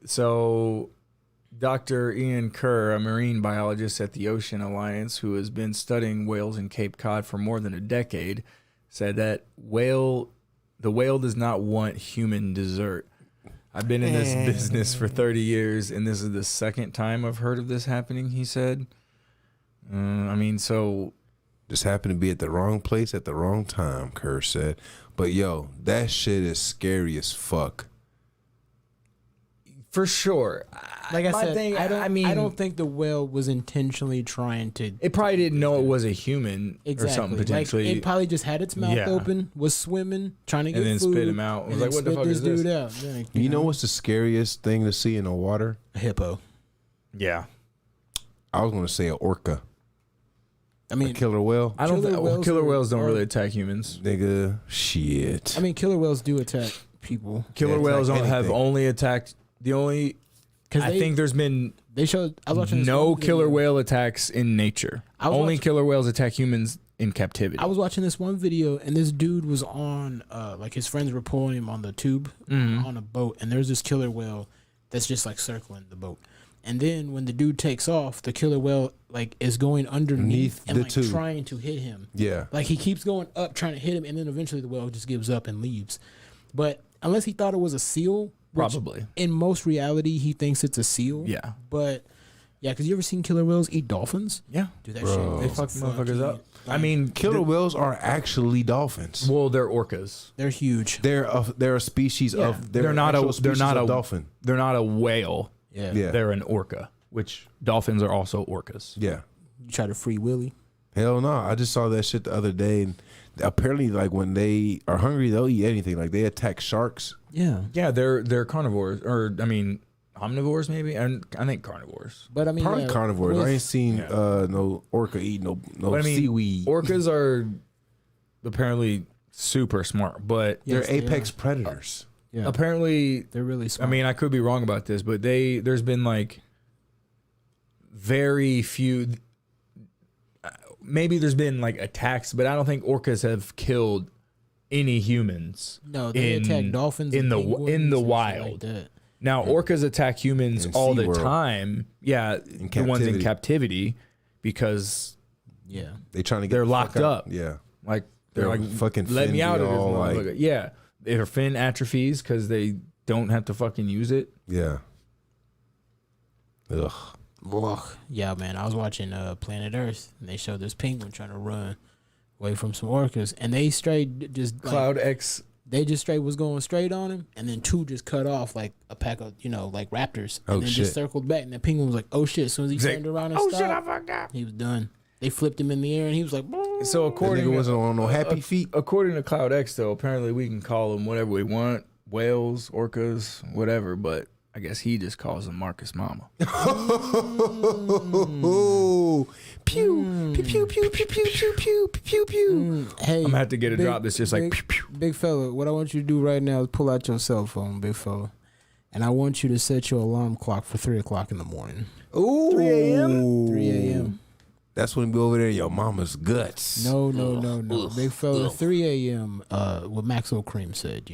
So, Dr. Ian Kerr, a marine biologist at the Ocean Alliance who has been studying whales in Cape Cod for more than a decade, said that the whale does not want human dessert. I've been in this business for 30 years, and this is the second time I've heard of this happening, he said. I mean, so... Just happened to be at the wrong place at the wrong time, Kerr said. But yo, that shit is scary as fuck. For sure. Like I My said, thing, I mean, don't think the whale was intentionally trying to. it probably didn't know it was a human Exactly. or something Like, potentially. it probably just had its mouth Yeah. open, was swimming, trying to get and then food, spit him out. I was and like, then what the spit fuck this is this? dude out. Yeah, You know what's the scariest thing to see in the water? A hippo. Yeah. I was gonna say an orca, I a mean, killer whale. I don't Killer think whales killer are- whales don't are- really attack humans. Nigga, shit. I mean, killer whales do attack people Killer attack whales don't have anything. only attacked the only. because I think there's been they showed. I was watching this no one killer video. whale attacks in nature. I was Only watching- killer whales attack humans in captivity. I was watching this one video, and this dude was on, like his friends were pulling him on the tube on a boat, and there's this killer whale that's just like circling the boat. And then when the dude takes off, the killer whale like is going underneath and the like tube. trying to hit him. Yeah. Like he keeps going up trying to hit him, and then eventually the whale just gives up and leaves. But unless he thought it was a seal, which Probably. in most reality he thinks it's a seal. Yeah. But yeah, because you ever seen killer whales eat dolphins? Yeah. Do that Bro. shit. They fuck motherfuckers up. I mean, Killer whales are actually dolphins. well, they're orcas. They're huge. They're a species of. They're not actual a. They're species not of a dolphin. They're not a whale. Yeah. Yeah. They're an orca, which dolphins are also orcas. Yeah. You try to free Willy. Hell no. I just saw that shit the other day. And apparently, like when they are hungry, they'll eat anything. Like they attack sharks. Yeah. Yeah, they're carnivores, or I mean, omnivores maybe, and I think carnivores. But I mean, Probably carnivores. I ain't seen no orca eat no But I mean, seaweed. Orcas are apparently super smart, but Yes, They're they apex are. predators. Yeah, apparently, they're really I smart. mean, I could be wrong about this, but there's been like very few. Maybe there's been like attacks, but I don't think orcas have killed any humans. no, they attack dolphins in and the penguins in the and shit wild. Like that. Now, orcas attack humans In all the SeaWorld. time. Yeah, the ones in captivity because Yeah, They trying to get they're the locked fuck out. up. Yeah. Like They're like fucking let me fin out be of this all, like- motherfucker. Yeah, their fin atrophies because they don't have to fucking use it. Yeah. Ugh. Ugh. Yeah, man. I was watching Planet Earth, and they showed this penguin trying to run away from some orcas, and they straight just like, Cloud X. They just straight was going straight on him, and then two just cut off like a pack of like raptors, and Oh, then shit. just circled back, and the penguin was like, "Oh shit!" As soon as he He's like, turned around and Oh stopped, shit! I fucked up. he was done. They flipped him in the air, and he was like, So That according nigga wasn't on no happy feet. according to Cloud X, though, apparently we can call them whatever we want, whales, orcas, whatever. But I guess he just calls them Marcus Mama. Oh, pew, pew, pew, pew, pew, pew, pew, pew, pew, pew. "Hey, I'm gonna have to get a big- drop that's just like big, pew, pew. big fella, what I want you to do right now is pull out your cell phone, big fella, and I want you to set your alarm clock for 3:00 in the morning. Ooh. 3 a.m.? 3 a.m. That's when we go over there, your mama's guts. No, big fella, 3 a.m. What Maxwell Cream said,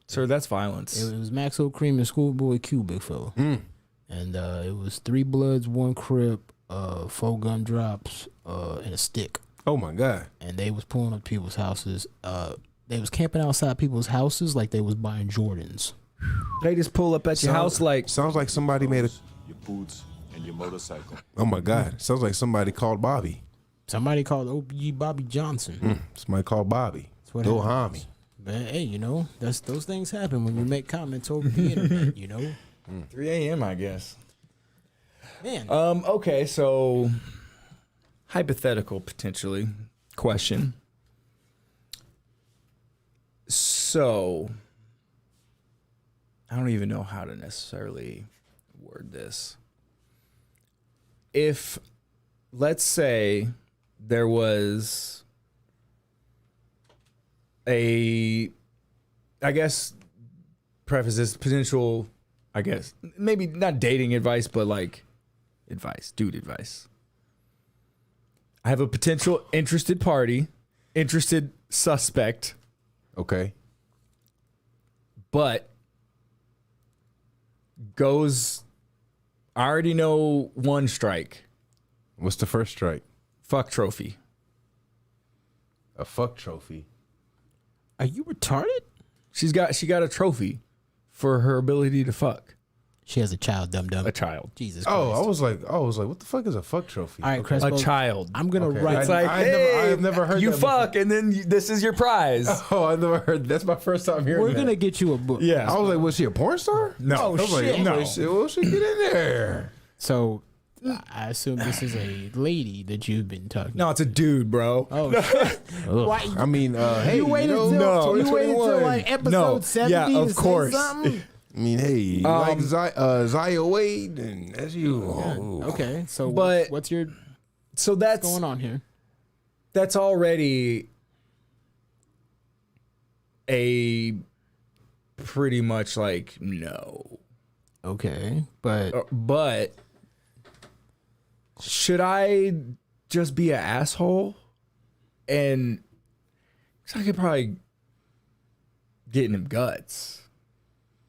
Sir, that's violence. It was Maxwell Cream and Schoolboy Q, big fella. And it was 3 Bloods, 1 Crip, 4 gumdrops, and a stick. Oh my God. And they was pulling up people's houses. They was camping outside people's houses like they was buying Jordans. They just pull up at your house like Sounds like somebody made a. your boots, and your motorcycle. Oh my God. Sounds like somebody called Bobby. Somebody called OG Bobby Johnson. Somebody called Bobby. That's what Go happens. homie. But hey, those things happen when you make comments over the internet, 3 a.m. I guess. Man, Okay, so hypothetical potentially question. So I don't even know how to necessarily word this. If let's say there was I guess preface this potential, I guess maybe not dating advice, but like dude advice. I have a potential interested suspect, Okay. but I already know one strike. What's the first strike? Fuck trophy. A fuck trophy. are you retarded? She got a trophy for her ability to fuck She has a child, dum dum. a child. Jesus Christ. Oh, I was like, what the fuck is a fuck trophy? All right, Okay. Crespo. A child. I'm gonna Okay. write. It's like, I have never heard you that fuck, and then this is your prize. Oh, I never heard. That's my first time hearing We're that. gonna get you a book. Yeah. I was like, was she a porn star? No. I was like, shit. no. Well, she get in there. So I assume this is a lady that you've been talking. No, it's a dude, bro. Oh shit! Why? I mean, hey, You waited know, till no. you waited till 2021. like episode No. 70 Yeah, to of say course. something? I mean, hey, like Zaya Wade, and that's you. Oh. Okay, so But- what's your So that's going on here? that's already a pretty much like no. Okay, but But should I just be an asshole? And 'cause I could probably get in them guts,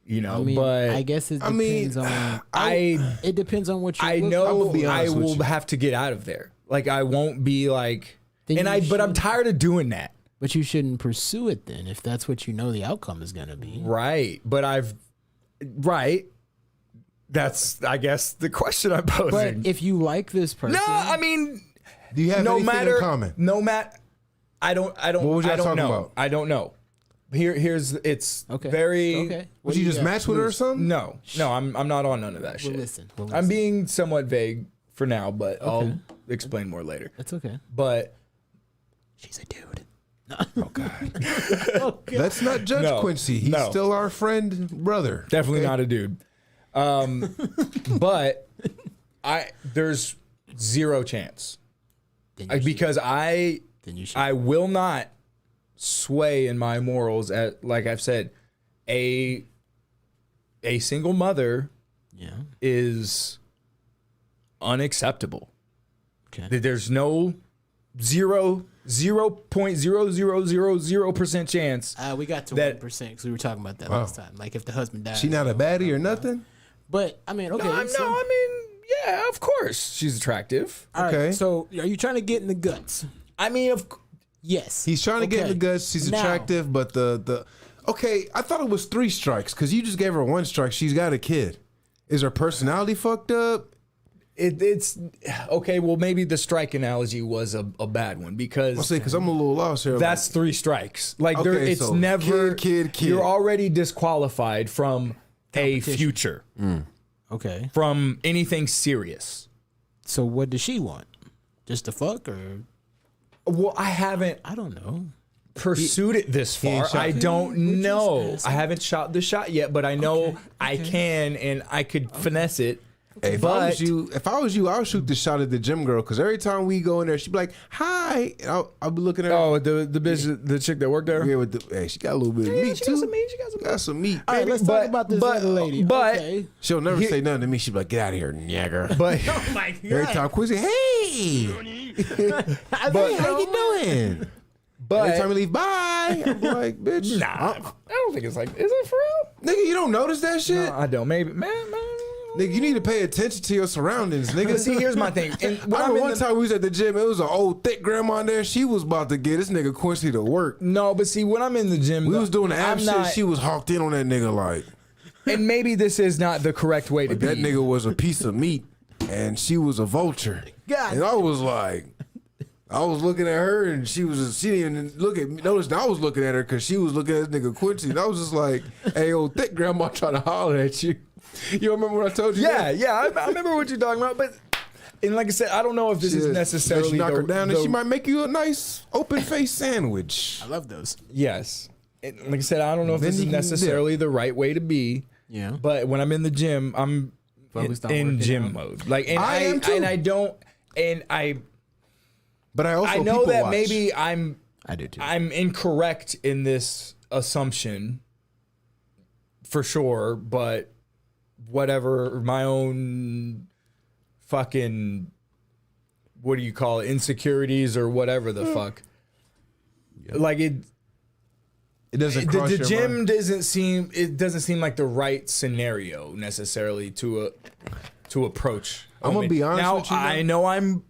I mean, but I guess it I mean, depends on. I It depends on what you. I look know I'ma be I honest with will you. have to get out of there. Like I won't be like, Then and you but I'm should- tired of doing that. But you shouldn't pursue it then if that's what you know the outcome is gonna be. Right. But right. That's, I guess, the question I'm But posing. if you like this person, No, I mean, Do you have no anything matter, in common? no matter, I don't, What was y'all I don't talking know. about? I don't know. Here's, it's okay, very, okay. Would you just match with her or something? no, I'm not on none of that shit. listen. We'll I'm listen. being somewhat vague for now, but I'll explain more later. That's okay. But She's a dude. Let's not judge No, Quincy. He's no. still our friend, brother. definitely not a dude. But there's zero chance because I will not sway in my morals at, like I've said, a single mother is unacceptable. Okay. There's no 0.0000% chance. We got to that- 1% because we were talking about that last time. Like if the husband dies. She not a baddie or nothing? But I mean, okay. No, I mean, yeah, of course she's attractive. All right, okay. so are you trying to get in the guts? I mean, Yes. He's trying to get in the guts. She's Now- attractive, but the okay, I thought it was 3 strikes because you just gave her 1 strike. She's got a kid. Is her personality fucked up? It's okay. Well, maybe the strike analogy was a bad one because I'll say because I'm a little lost here. that's 3 strikes. Like Okay, it's so never kid. You're already disqualified from a future, Okay. from anything serious. So what does she want? Just to fuck or Well, I haven't I don't know. pursued it this far. shot I it. don't We're just know. asking. I haven't shot the shot yet, but I know I can and I could finesse it. Hey, if I was you, I would shoot the shot at the gym girl because every time we go in there, she'd be like, "Hi," and I'll be looking at her. Oh, the bitch, the chick that worked there. Yeah, with the, hey, she got a little bit of meat she too. got some meat. She got some meat. All right, let's talk about this other lady. But Okay. She'll never Here- say nothing to me. She'd be like, "Get out of here, nigger." but Oh my Every time Quizzy, hey, but how you doing? Every time we leave, bye. I'm like, bitch, nah, I don't think it's like. Is it for real? nigga, you don't notice that shit? No, I don't. Maybe, man. Nigga, you need to pay attention to your surroundings, nigga. But see, here's my thing. And when I I'm remember in one the- time we was at the gym. It was an old thick grandma in there. She was about to get this nigga Quincy to work. No, but see, when I'm in the gym, We was doing the ab I'm shit. not- She was hawked in on that nigga like and maybe this is not the correct way to be. that nigga was a piece of meat and she was a vulture. God. And I was like, I was looking at her and she didn't even look at me. Notice I was looking at her because she was looking at this nigga Quincy. And I was just like, hey, old thick grandma trying to holler at you. You remember what I told you? Yeah, I remember what you're talking about, but and like I said, I don't know if this is necessarily knock her down, and the- she might make you a nice open face sandwich. I love those. Yes. And like I said, I don't know if Then this is you can necessarily the right way to be. Yeah. But when I'm in the gym, I'm Focused on in working gym out. mode. Like, and I am too. and I don't, and I But I also know people that watch. maybe I'm I do too. I'm incorrect in this assumption for sure, but whatever, my own fucking, what do you call it, insecurities or whatever the fuck. Like it doesn't the cross your gym mind. doesn't seem like the right scenario necessarily to approach. I'm gonna be honest now, with you, man. I know I'm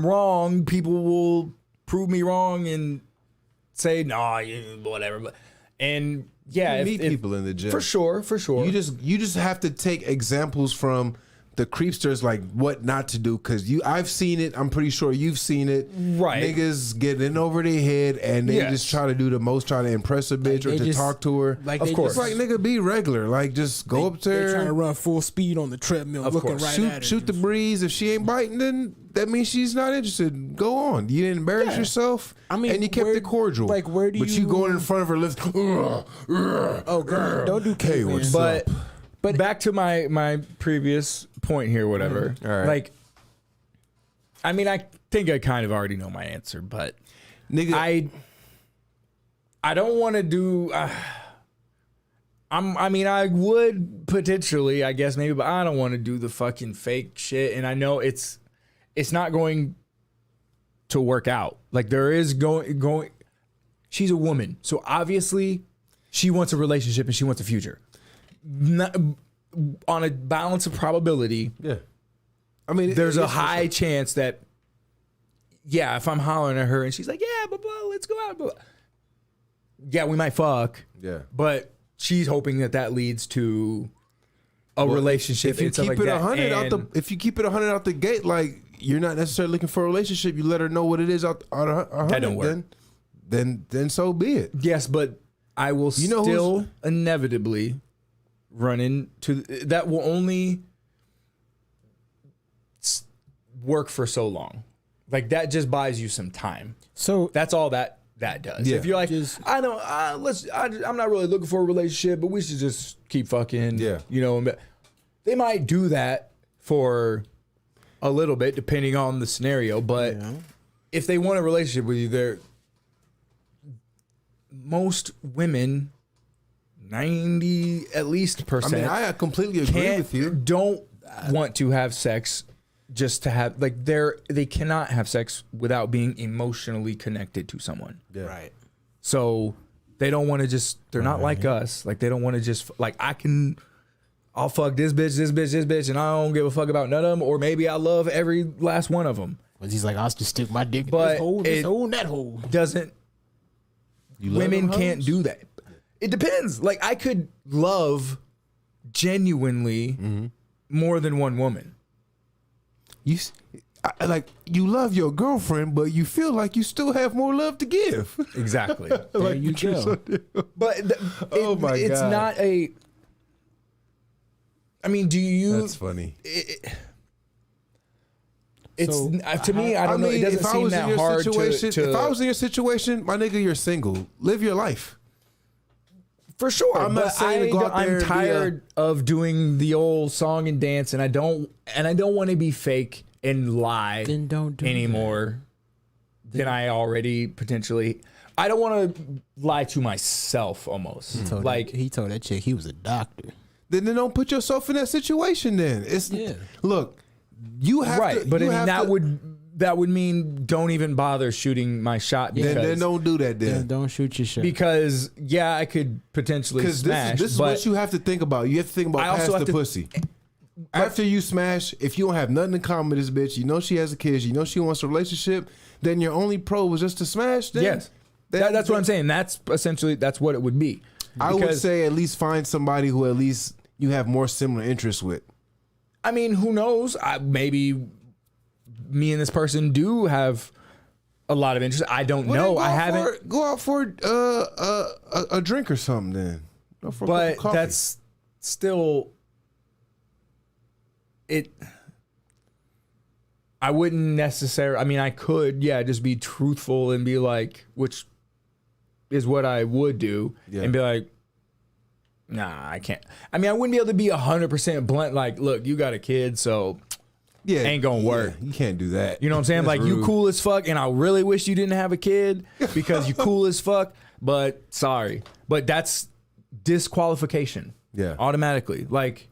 wrong. People will prove me wrong and say nah, whatever. But and yeah, You meet people in the gym. for sure. You just have to take examples from the creepsters, like what not to do, because I've seen it. I'm pretty sure you've seen it. Right. Niggas get in over their head and they Yes. just try to do the most, try to impress a bitch or they to just- talk to her. like Of they course. just- It's like, nigga, be regular. Like, just go up They're there, trying to run full speed on the treadmill, looking course. right at her. shoot the breeze. If she ain't biting, then that means she's not interested. Go on. You didn't embarrass yourself. I mean, and you kept where- it cordial. like, where do But you- you going in front of her lips. Oh god, don't do Hey, caveman. what's but up? but back to my previous point here, whatever. All right. Like, I mean, I think I kind of already know my answer, but Nigga, I don't want to do. I mean, I would potentially, I guess maybe, but I don't want to do the fucking fake shit. And I know it's not going to work out. Like there is going. She's a woman, so obviously she wants a relationship and she wants a future. Not, on a balance of probability, yeah. I mean, there's a it's- high chance that, yeah, if I'm hollering at her and she's like, yeah, blah, blah, let's go out. Blah. Yeah, we might fuck. Yeah. But she's hoping that leads to a relationship. If you and stuff keep like it that. 100 out the, And- if you keep it 100 out the gate, like you're not necessarily looking for a relationship. You let her know what it is out 100. That don't work. Then so be it. yes, but I will You know still who's- inevitably run into that will only work for so long. Like that just buys you some time. so That's all that does. Yeah. If you're like, Just- I don't, I'm not really looking for a relationship, but we should just keep fucking. Yeah. You know, they might do that for a little bit, depending on the scenario. But if they want a relationship with you, most women, 90 at least %. I mean, I completely agree with you. Don't want to have sex just to have like they cannot have sex without being emotionally connected to someone. Yeah. Right. So they don't want to just. They're not like us. Like they don't want to just like I'll fuck this bitch, and I don't give a fuck about none of them. Or maybe I love every last one of them. But he's like, I'll just stick my dick in But this hole, this hole, and that hole. Doesn't. Women can't do that. It depends. Like I could love genuinely more than one woman. You love your girlfriend, but you feel like you still have more love to give. Exactly. There you go. But it's God. not a. I mean, do you? That's funny. It's So, to me. I don't know. It doesn't seem that hard to. If I was in your situation, my nigga, you're single. Live your life. For sure. I'm not saying to go out there I'm and be tired of doing the old song and dance, and I don't want to be fake and lie Then don't do anymore than I already potentially. I don't want to lie to myself almost. He told that chick he was a doctor. Then don't put yourself in that situation. Then look, you have right, to, but you I mean, have that would mean don't even bother shooting my shot. then don't do that. Then Don't shoot your shot. because I could potentially smash. this is but what you have to think about. You have to think about I also past have the to- pussy. After you smash, if you don't have nothing in common with this bitch, you know she has a kid, you know she wants a relationship, then your only pro was just to smash. Then, yes, that's what I'm saying. That's essentially what it would be. I would Because- say at least find somebody who at least you have more similar interests with. I mean, who knows? Maybe me and this person do have a lot of interest. I don't know. I haven't. Go out for a drink or something then. Go for a cup But of coffee. that's still it. I wouldn't necessarily. I mean, I could, just be truthful and be like, which is what I would do, and be like, nah, I can't. I mean, I wouldn't be able to be 100% blunt. Like, look, you got a kid, so ain't gonna work. You can't do that. You know what I'm saying? That's Like, you rude. cool as fuck, and I really wish you didn't have a kid because you cool as fuck, but sorry. But that's disqualification. Yeah. Automatically. Like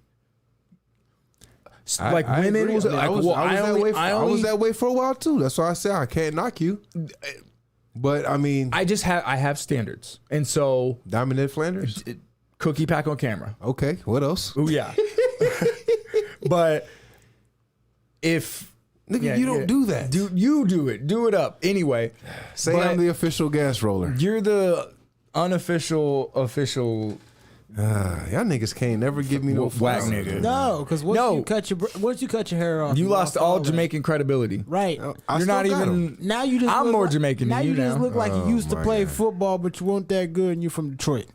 I women agree. was I mean, like, I was, well, I was that way for a while too. That's why I say I can't knock you. But I mean, I have standards. And so Diamond Ed Flanders. cookie pack on camera. Okay, what else? Oh yeah. But if Nigga, you don't do that. you do it. Do it up. Anyway. Say but I'm the official gas roller. You're the unofficial official Y'all niggas can't never give me no whack flowers. nigga. no, because once you cut your hair off, You lost all that. Jamaican credibility. Right. I You're still not got 'em. even. Now you just I'm look more like, Jamaican now than you just now. look like you used to my play God. football, but you weren't that good, and you're from Detroit.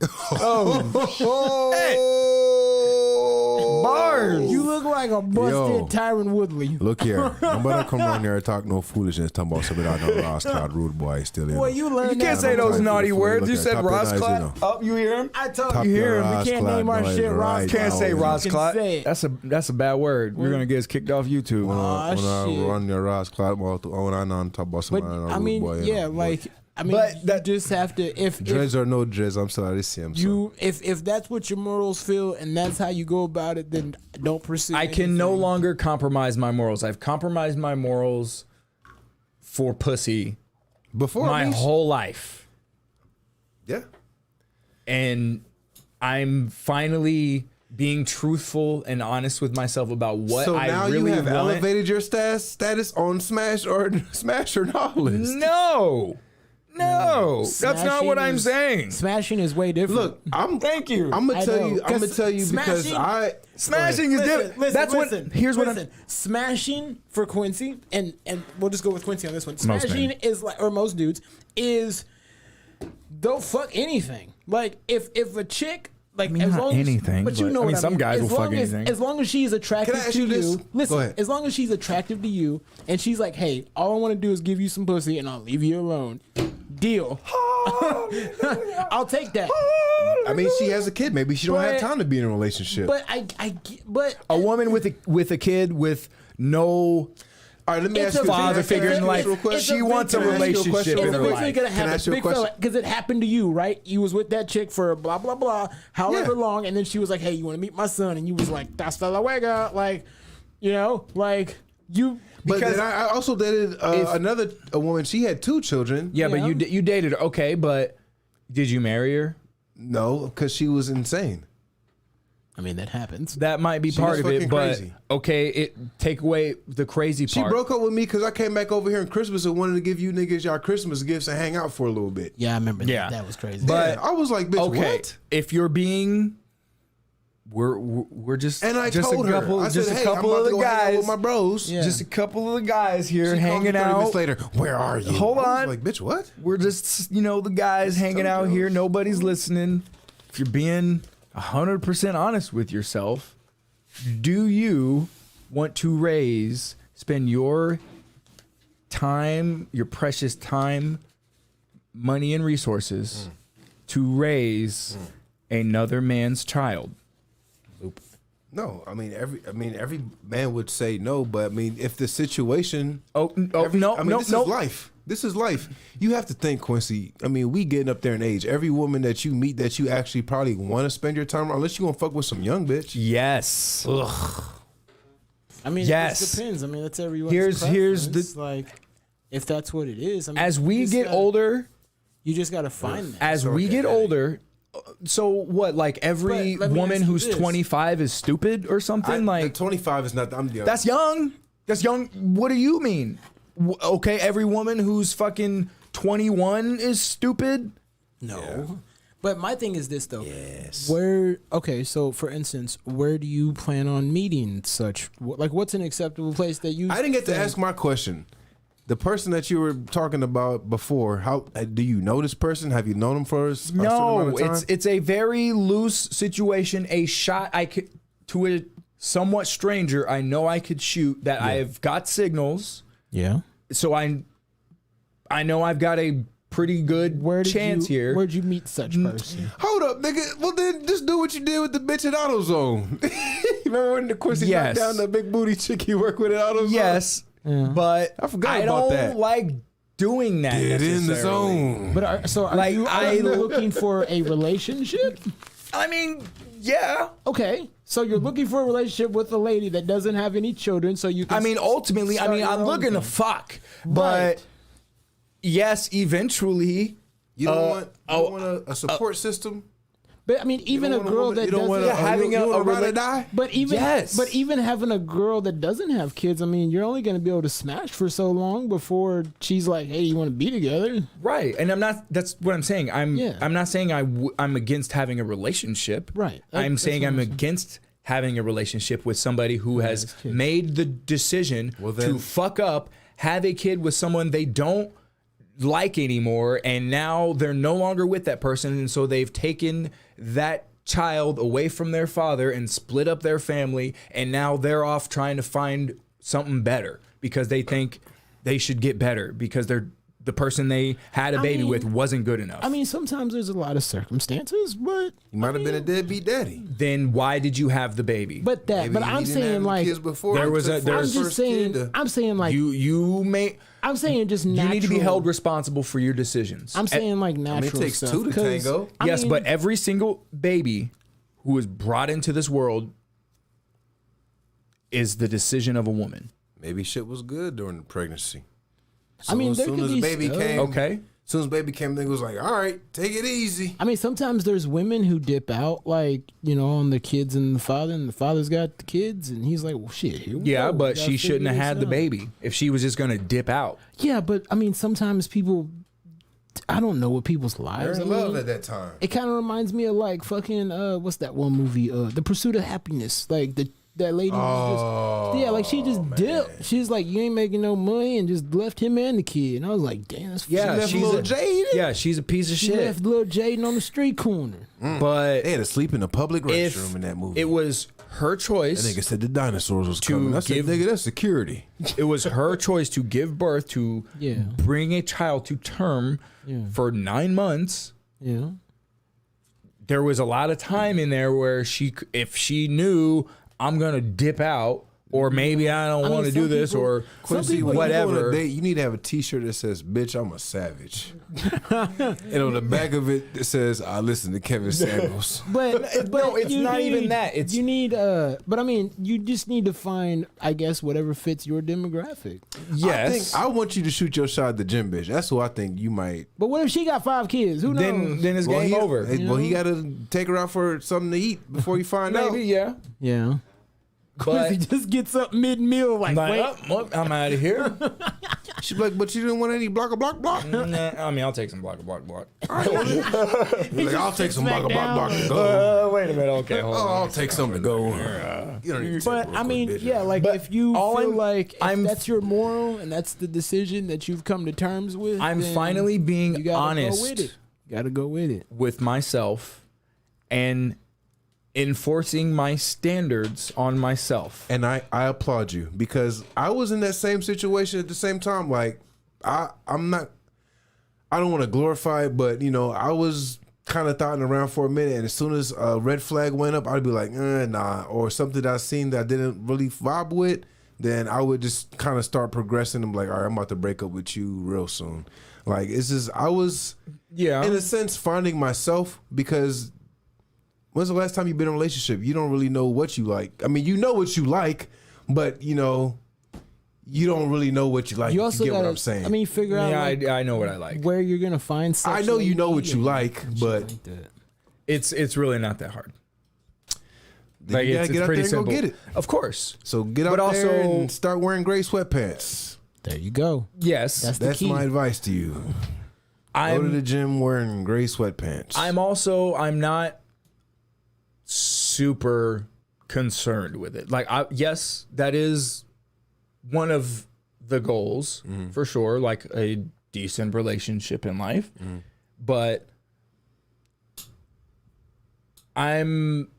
Bars. You look like a busted Yo. Tyron Woodley. Look here. Nobody come around here and talk no foolishness. Talking about somebody out there, Ross Cloud, rude boy, still in. Boy, you You learned can't that. say those Time for naughty the food. words. Look You at said top Ross your eyes, Clot. you know. Oh, you hear him? I told Top you. your Hear him. We Ross can't Clyde name our noise shit Ross. right Can't now. say You Ross can Clot. say it. That's a bad word. We're gonna get us kicked off YouTube. When I shit. run your Ross Cloud mouth, when I know talk about But somebody, I mean, boy, like I mean, But that just have to if Dreads or no dreads, I'm sorry to see him. you if that's what your morals feel and that's how you go about it, then don't pursue. I can no anything. longer compromise my morals. I've compromised my morals for pussy before my me, whole life. yeah. And I'm finally being truthful and honest with myself about what So I now really you have want. elevated your status on Smash or Knowledge. No, that's not Smashing what I'm is- saying. Smashing is way different. Look, I'm. Thank you. I'm gonna I tell know, you. I'm gonna 'cause tell you because smashing- Smashing is different. That's what. Here's what I'm. Smashing for Quincy, and we'll just go with Quincy on this one. Most Smashing men. is like, or most dudes is they'll fuck anything. Like if a chick. Like I mean, as not long anything, as, but you but, know I mean, what some mean. guys As will fuck long as- anything. As long as she's attractive Can I ask to you this? you, listen. Go ahead. As long as she's attractive to you, and she's like, "Hey, all I want to do is give you some pussy, and I'll leave you alone." Deal. I'll take that. I mean, she has a kid. Maybe she don't have time to be in a relationship. But but A woman with a kid with no all right, let me It's ask a you. father figure in life. It's She a wants a big- relationship in It's her eventually life. gonna Can I happen. ask you a Big question? fella, because it happened to you, right? You was with that chick for blah blah blah, however long, and then she was like, "Hey, you want to meet my son?" And you was like, "Hasta luego," like, you know, like you. But Because then I also dated a woman. She had 2 children. Yeah, but Yeah. you dated her. Okay, but did you marry her? No, because she was insane. I mean, that happens. That might be She part was of it, fucking but crazy. okay, take away the crazy She part. broke up with me because I came back over here on Christmas and wanted to give you niggas y'all Christmas gifts and hang out for a little bit. Yeah, I remember. Yeah. That was crazy. But- Yeah, I was like, bitch, okay, what? if you're being, we're just And I just told a couple, her, I just said, a hey, I'm couple about of to the go hang out guys, with my bros. Yeah. just a couple of the guys here She called me hanging 30 minutes out. later, where are you? Hold I was on. like, bitch, what? We're just the guys hanging out here. Nobody's listening. If you're being 100% honest with yourself, do you want to spend your time, your precious time, money, and resources to raise another man's child? No, I mean every man would say no, but I mean if the situation No, this is life. This is life. You have to think, Quincy. I mean, we getting up there in age. Every woman that you meet that you actually probably want to spend your time on, unless you gonna fuck with some young bitch. Yes. I mean, Yes. it depends. I mean, that's everyone's Here's preference. Like, if that's what it is. I mean, As you we just get gotta- older, you just got to find that. as we get older, so what? Like every But let me woman ask you who's this. 25 is stupid or something? Like 25 is not. I'm young. that's young. That's young. What do you mean? Okay, every woman who's fucking 21 is stupid. No. But my thing is this though. Yes. Okay, so for instance, where do you plan on meeting such? Like, what's an acceptable place that you? I didn't get to think- ask my question. The person that you were talking about before, how do you know this person? Have you known him for a certain amount of time? it's a very loose situation. A shot I could to a somewhat stranger. I know I could shoot that. I've got signals, Yeah. so I know I've got a pretty good chance here. Where'd you meet such person? Hold up, nigga. Well, then just do what you did with the bitch at AutoZone. You remember when the Quincy Yes. knocked down the big booty chick you work with at AutoZone? Yes, but I forgot about don't that. like doing that. Get in the necessarily. zone. But are Like, you looking for a relationship? I mean, yeah. Okay, so you're looking for a relationship with a lady that doesn't have any children, so you can. I mean, ultimately, start your I'm own looking to thing. fuck, but Right. yes, eventually. You don't want a support system? But I mean, even You a don't want girl woman- that you don't want doesn't. having a ride or rela- die? But even Yes. but even having a girl that doesn't have kids, I mean, you're only going to be able to smash for so long before she's like, "Hey, you want to be together?" Right, and I'm not. That's what I'm saying. I'm Yeah. not saying I'm against having a relationship. Right. I'm That's saying what I'm I'm saying. against having a relationship with somebody who has has kids. made the decision Well, then- to fuck up, have a kid with someone they don't like anymore, and now they're no longer with that person, and so they've taken that child away from their father and split up their family, and now they're off trying to find something better because they think they should get better because the person they had a I baby mean- with wasn't good enough. I mean, sometimes there's a lot of circumstances, but You might have been a deadbeat daddy. then why did you have the baby? but Maybe I'm he didn't saying have like kids before. There He was took a- for there's- his I'm first just saying kid. I'm saying like you may I'm saying just natural. you need to be held responsible for your decisions. I'm saying like natural. takes stuff, two to 'cause, tango. I yes, mean, but every single baby who is brought into this world is the decision of a woman. Maybe shit was good during the pregnancy. I mean, as there soon could as be baby stuff. came, Okay. As soon as baby came, nigga was like, all right, take it easy. I mean, sometimes there's women who dip out, like, you know, on the kids and the father's got the kids, and he's like, well, shit, here we Yeah, go. but We she gotta shouldn't have figure had this the out. baby if she was just gonna dip out. Yeah, but I mean, sometimes people, I don't know what people's They're lives in are. love at that time. It kind of reminds me of like fucking, what's that one movie? The Pursuit of Happiness. Like that lady was just, yeah, like she just dipped. She's like, you ain't making no money, and just left him and the kid. And I was like, damn, that's Yeah, She left she's little a, Jade. yeah, she's a piece of she shit. left little Jaden on the street corner. But They had to sleep in a public if restroom in that movie. it was her That choice. nigga said the dinosaurs was To coming. I said, give- nigga, that's security. It was her choice to give birth to bring a child to term for 9 months. Yeah. There was a lot of time in there where if she knew I'm gonna dip out, or maybe I don't want to do this, or Quincy, when whatever. you go on a date, you need to have a T-shirt that says, "Bitch, I'm a savage," and on the back of it, it says, "I listen to Kevin Samuels." But No, it's you not need- even that. It's you need but I mean, you just need to find, I guess, whatever fits your demographic. yes. I want you to shoot your shot at the gym, bitch. That's who I think you might. But what if she got 5 kids? Who knows? then it's game he, over. Well, he got to take her out for something to eat before you find out. Maybe, yeah. Yeah. But He just gets up mid-meal like, wait. I'm out of here. She's like, but you didn't want any block. Nah, I mean, I'll take some block. He's like, I'll take some block to go. Wait a minute. Okay, hold Oh, on. I'll take some to go. You don't need to But take I mean, bitch. yeah, like But if you all feel I'm- like if I'm- that's your moral and that's the decision that you've come to terms with, I'm then finally you being gotta honest Go with it. Gotta go with it. with myself and enforcing my standards on myself. And I applaud you because I was in that same situation at the same time. Like I don't want to glorify it, but you know, I was kind of thoughting around for a minute, and as soon as a red flag went up, I'd be like, nah, or something that I seen that I didn't really vibe with, then I would just kind of start progressing. I'm like, all right, I'm about to break up with you real soon. Like it's just I was in a sense finding myself because when's the last time you've been in a relationship? You don't really know what you like. I mean, you know what you like, but you know, you don't really know what you like. You also get gotta, what I'm saying? I mean, figure out Yeah, like, I know what I like. where you're gonna find. I know you know what you like, but like that. It's really not that hard. then you gotta get out there and go get it. Of course. So get out But there also- and start wearing gray sweatpants. There you go. Yes. That's the That's key. my advice to you. Go to the gym wearing gray sweatpants. I'm not super concerned with it. Like, yes, that is one of the goals for sure, like a decent relationship in life. But I'm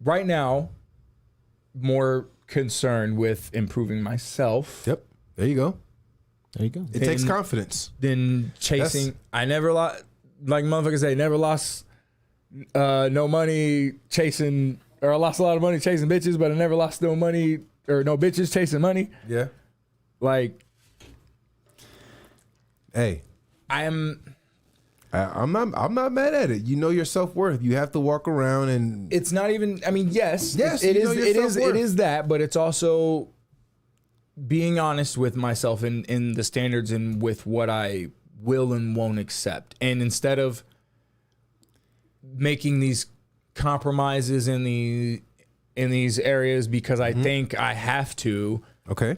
right now more concerned with improving myself Yep. There you go. There you go. It takes confidence. than chasing. I never lost, like motherfuckers say, never lost no money chasing, or I lost a lot of money chasing bitches, but I never lost no money or no bitches chasing money. Yeah. Like, Hey, I'm not mad at it. You know your self-worth. You have to walk around and it's not even, I mean, yes, Yes, it you know is, your it is, self-worth. it is that, but it's also being honest with myself in the standards and with what I will and won't accept. And instead of making these compromises in these areas because I think I have to. okay.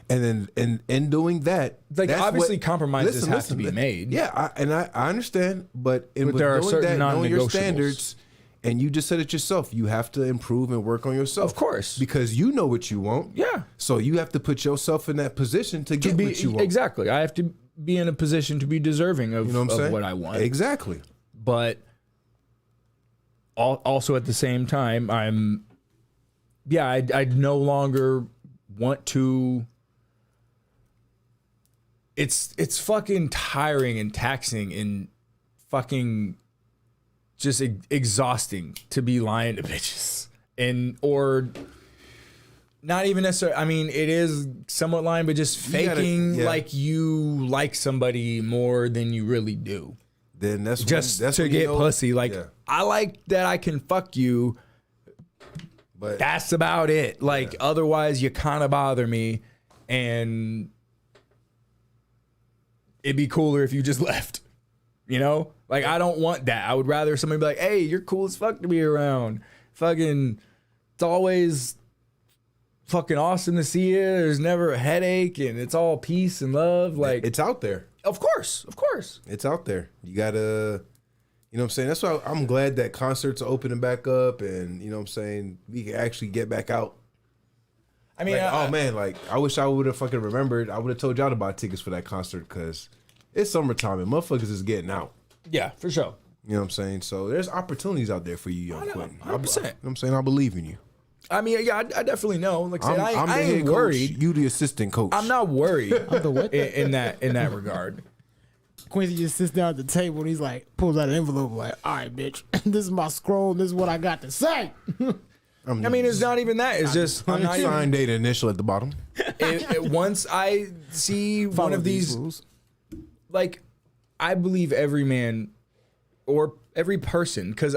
And then in doing that, Like, that's obviously what- compromises have to be made. Yeah, I understand, but in But there are doing certain that, knowing your non-negotiables. standards, and you just said it yourself, you have to improve and work on yourself. Of course. because you know what you want. Yeah. So you have to put yourself in that position to get what you want. Exactly. I have to be in a position to be deserving of, You know what I'm of saying? what I want. Exactly. But also at the same time, I no longer want to. It's fucking tiring and taxing and fucking just exhausting to be lying to bitches or not even necessarily. I mean, it is somewhat lying, but just You gotta- faking yeah. like you like somebody more than you really do. Then that's Just when, that's to when you get know- pussy. Like, yeah. I like that I can fuck you. But That's about it. Like, otherwise, you kind of bother me, and it'd be cooler if you just left. You know, like, I don't want that. I would rather somebody be like, "Hey, you're cool as fuck to be around. Fucking, it's always fucking awesome to see you. There's never a headache, and it's all peace and love." Like, it's out there. of course. It's out there. You gotta, you know what I'm saying? That's why I'm glad that concerts are opening back up, and you know what I'm saying, we can actually get back out. I mean, Like, oh man, like I wish I would have fucking remembered. I would have told y'all to buy tickets for that concert because it's summertime and motherfuckers is getting out. yeah, for sure. You know what I'm saying? So there's opportunities out there for you, young Quentin. 100%. You know what I'm saying? I believe in you. I mean, yeah, I definitely know. Like I said, I'm I the head ain't coach, worried. You the assistant coach. I'm not worried I'm the what? in that regard. Quincy just sits down at the table and he's like, pulls out an envelope like, all right, bitch, this is my scroll. This is what I got to say. I mean, it's not even that. It's just I'm not even. Sign date initial at the bottom. Once I see one of these, rules. like, I believe every man or every person, because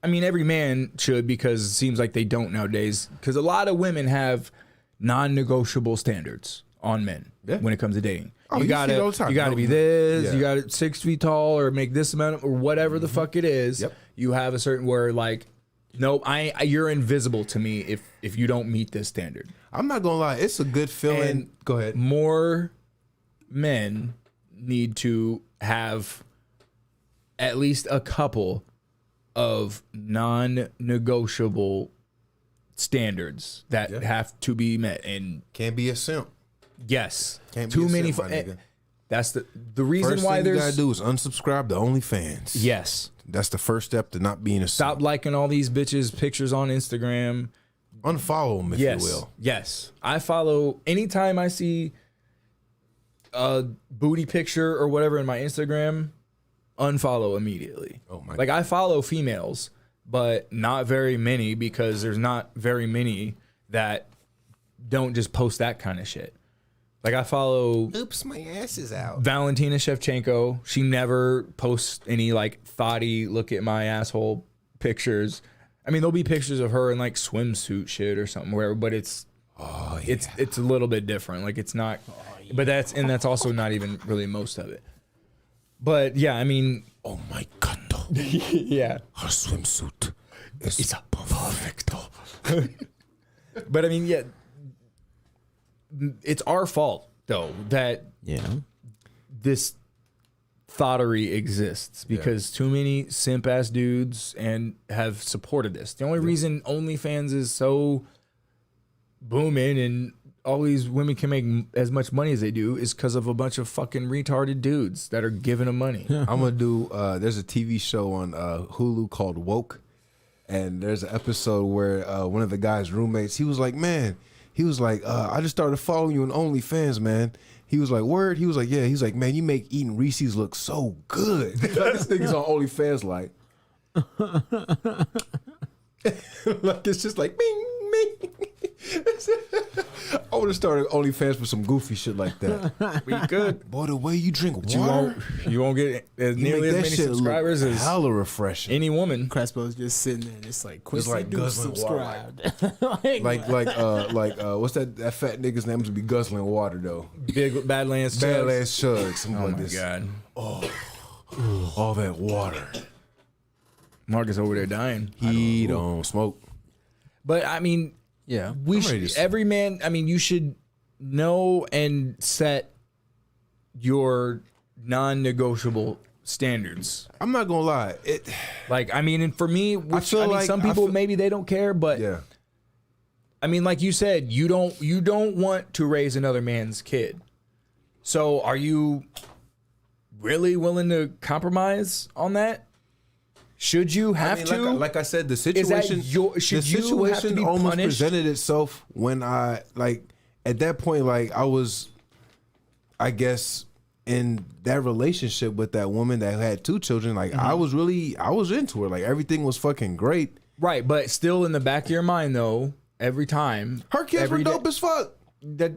I mean, every man should, because it seems like they don't nowadays. Because a lot of women have non-negotiable standards on men when it comes to dating. Oh, you see it all the time. You gotta be this. Yeah. You got to 6 feet tall or make this amount or whatever the fuck it is. Yep. You have a certain where like, nope, you're invisible to me if you don't meet this standard. I'm not gonna lie, it's a good feeling. And Go ahead. More men need to have at least a couple of non-negotiable standards that have to be met. And Can't be a simp. yes, Can't be too a many. simp, my nigga. That's the reason First why thing you there's gotta do is unsubscribe to OnlyFans. yes. That's the first step to not being a Stop simp. liking all these bitches' pictures on Instagram. Unfollow them if Yes, you will. yes. I follow anytime I see a booty picture or whatever in my Instagram. Unfollow immediately. Oh my Like I follow females, but not very many because there's not very many that don't just post that kind of shit. Like I follow Oops, my ass is out. Valentina Shevchenko. She never posts any like thoughty look at my asshole pictures. I mean, there'll be pictures of her in like swimsuit shit or something where, but it's it's a little bit different. Like it's not, but that's also not even really most of it. But yeah, I mean, Oh my god. yeah. Her swimsuit is perfecto. But I mean, yeah, it's our fault though that this thottery exists because too many simp ass dudes and have supported this. The only reason OnlyFans is so booming and all these women can make as much money as they do is because of a bunch of fucking retarded dudes that are giving them money. I'm gonna do. There's a TV show on Hulu called Woke, and there's an episode where one of the guy's roommates, he was like, "Man," he was like, "I just started following you on OnlyFans, man." He was like, "Word?" He was like, "Yeah." He's like, "Man, you make eating Reese's look so good." This nigga's on OnlyFans like, like it's just like, bing, bing. I would have started OnlyFans for some goofy shit like that. We could. Boy, the way you drink You water, won't get as you nearly make as that many shit look subscribers as hella refreshing. any woman. Crespo's just sitting there and it's like, Quincy, like do guzzling subscribe. Like what's that fat nigga's name to be guzzling water though? Big Badlands. Badlands Chugs. Something Oh like my this. god. All that water. Marcus over there dying. He don't smoke. But I mean, Yeah. we I'm ready should. to- Every man. I mean, you should know and set your non-negotiable standards. I'm not gonna lie. Like, I mean, and for me, which, feel I mean, like- some I people feel- maybe they don't care, but Yeah. I mean, like you said, you don't want to raise another man's kid. So, are you really willing to compromise on that? Should you have I mean, to? like I said, the Is that situation. should the you have to situation be almost punished? presented itself when I at that point I was, I guess, in that relationship with that woman that had 2 children. Like I was into her. Like everything was fucking great. Right, but still in the back of your mind, though, every time Her kids were every dope day- as fuck. That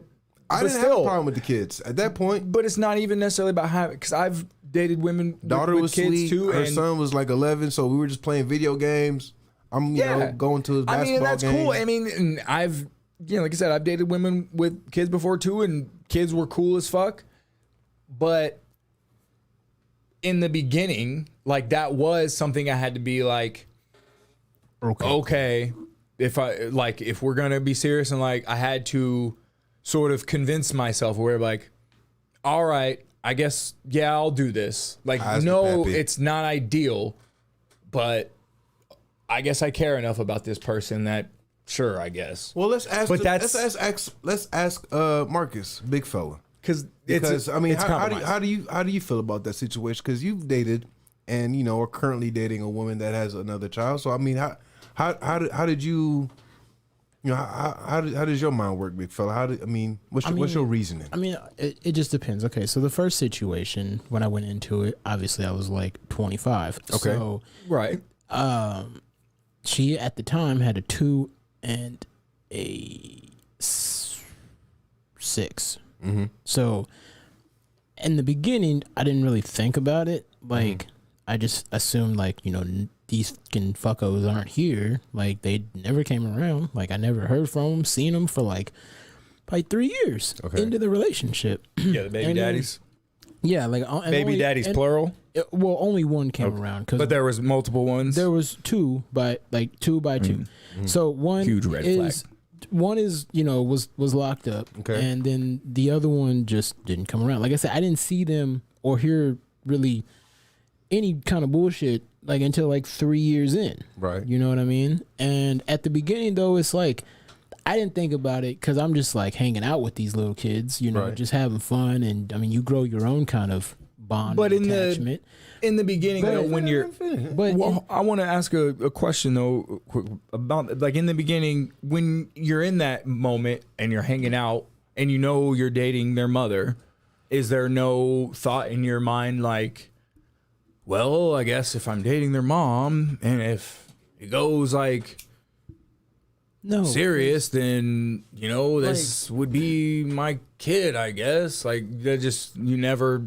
I but didn't have a problem with the kids at that point. But it's not even necessarily about having, because I've dated women Daughter with was kids sweet. too, Her and son was like 11, so we were just playing video games. I'm going to his basketball I mean, and that's game. cool. I mean, and I've like I said, I've dated women with kids before too, and kids were cool as fuck. But in the beginning, like that was something I had to be like, okay, if we're gonna be serious, and like I had to sort of convince myself where like, all right, I guess, yeah, I'll do this. Like, Eyes no, happy. it's not ideal, but I guess I care enough about this person that, sure, I guess. Well, let's ask. But let's ask Marcus, big fella. Because Because I mean, it's how compromise. do you feel about that situation? Because you've dated and are currently dating a woman that has another child. So I mean, how did you? How does your mind work, big fella? What's your reasoning? I mean, it just depends. Okay, so the first situation when I went into it, obviously I was like 25. Okay. So, Right. she at the time had a 2 and a 6. Mm-hmm. So in the beginning, I didn't really think about it. Like, I just assumed like, these fucking fuckos aren't here. Like, they never came around. Like, I never heard from them, seen them for like probably 3 years into the relationship. Yeah, the baby daddies. Yeah, like Baby daddies, plural. Well, only one came around, But there was multiple ones. there was 2 by 2 by 2. So one Huge red flag. One is was locked up, Okay. and then the other one just didn't come around. Like I said, I didn't see them or hear really any kind of bullshit like until like 3 years in. Right. You know what I mean? And at the beginning though, it's like I didn't think about it because I'm just like hanging out with these little kids, Right. just having fun, and I mean you grow your own kind of bond, But and attachment. in the beginning, though, when you're, But I want to ask a question though about like in the beginning when you're in that moment and you're hanging out and you're dating their mother, is there no thought in your mind like, well, I guess if I'm dating their mom and if it goes like no serious, then this would be my kid, I guess. Like that just you never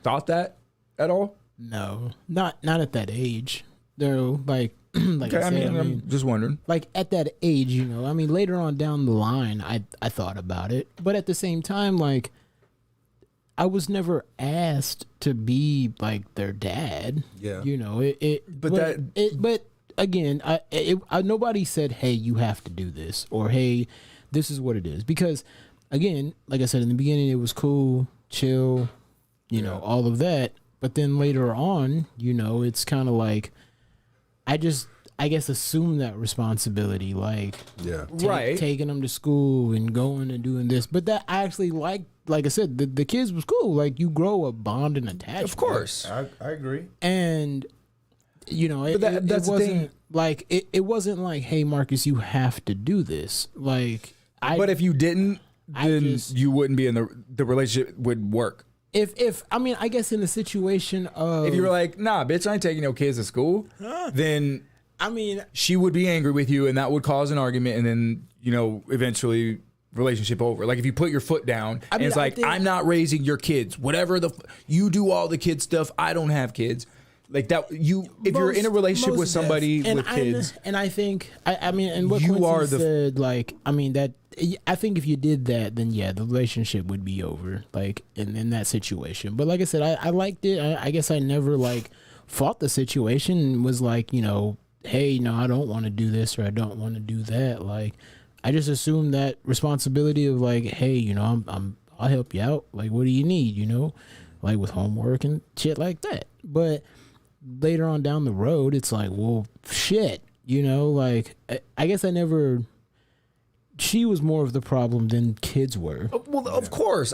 thought that at all? No, not at that age. Though, like, like Okay, I said, I'm just wondering. like at that age, I mean, later on down the line, I thought about it, but at the same time, like, I was never asked to be like their dad. Yeah. But again, nobody said, hey, you have to do this, or hey, this is what it is, because again, like I said in the beginning, it was cool, chill, all of that. But then later on, it's kind of like, I guess, assume that responsibility, like, Yeah. Right. taking them to school and going and doing this. But that I actually like I said, the kids was cool. Like, you grow a bond and attachment. Of course. I agree. And, But that's it the thing. wasn't like, it wasn't like, hey, Marcus, you have to do this. Like, But if you didn't, then just- you wouldn't be in the relationship would work. if I mean, I guess in the situation of, If you were like, nah, bitch, I ain't taking no kids to school, then I mean, she would be angry with you and that would cause an argument and then, eventually relationship over. Like if you put your foot down and mean, it's like, I'm not raising your kids. Whatever you do all the kid stuff, I don't have kids. Like that, if you're in a relationship with somebody with kids. And I think, I mean, and what You Quincy are said, like, I mean, that, I think if you did that, then yeah, the relationship would be over, like, in that situation. But like I said, I liked it. I guess I never, like, fought the situation and was like, hey, no, I don't want to do this or I don't want to do that. Like, I just assumed that responsibility of like, hey, I'll help you out. Like, what do you need, like with homework and shit like that. But later on down the road, it's like, well, shit, like, I guess she was more of the problem than kids were. Well, of course.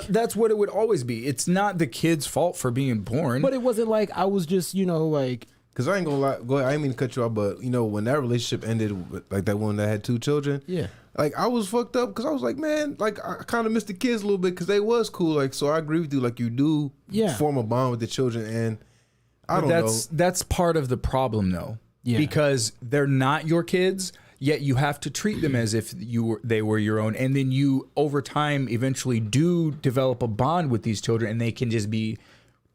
That's what it would always be. It's not the kid's fault for being born. But it wasn't like I was just, like... Because I ain't gonna lie, I didn't mean to cut you off, but, when that relationship ended, with, like that one that had 2 children, Yeah. like I was fucked up because I was like, man, like I kind of missed the kids a little bit because they was cool. Like, so I agree with you. Like, you do form a bond with the children, and I don't know. That's part of the problem, though. Yeah. Because they're not your kids, yet you have to treat them as if they were your own. And then you, over time, eventually do develop a bond with these children, and they can just be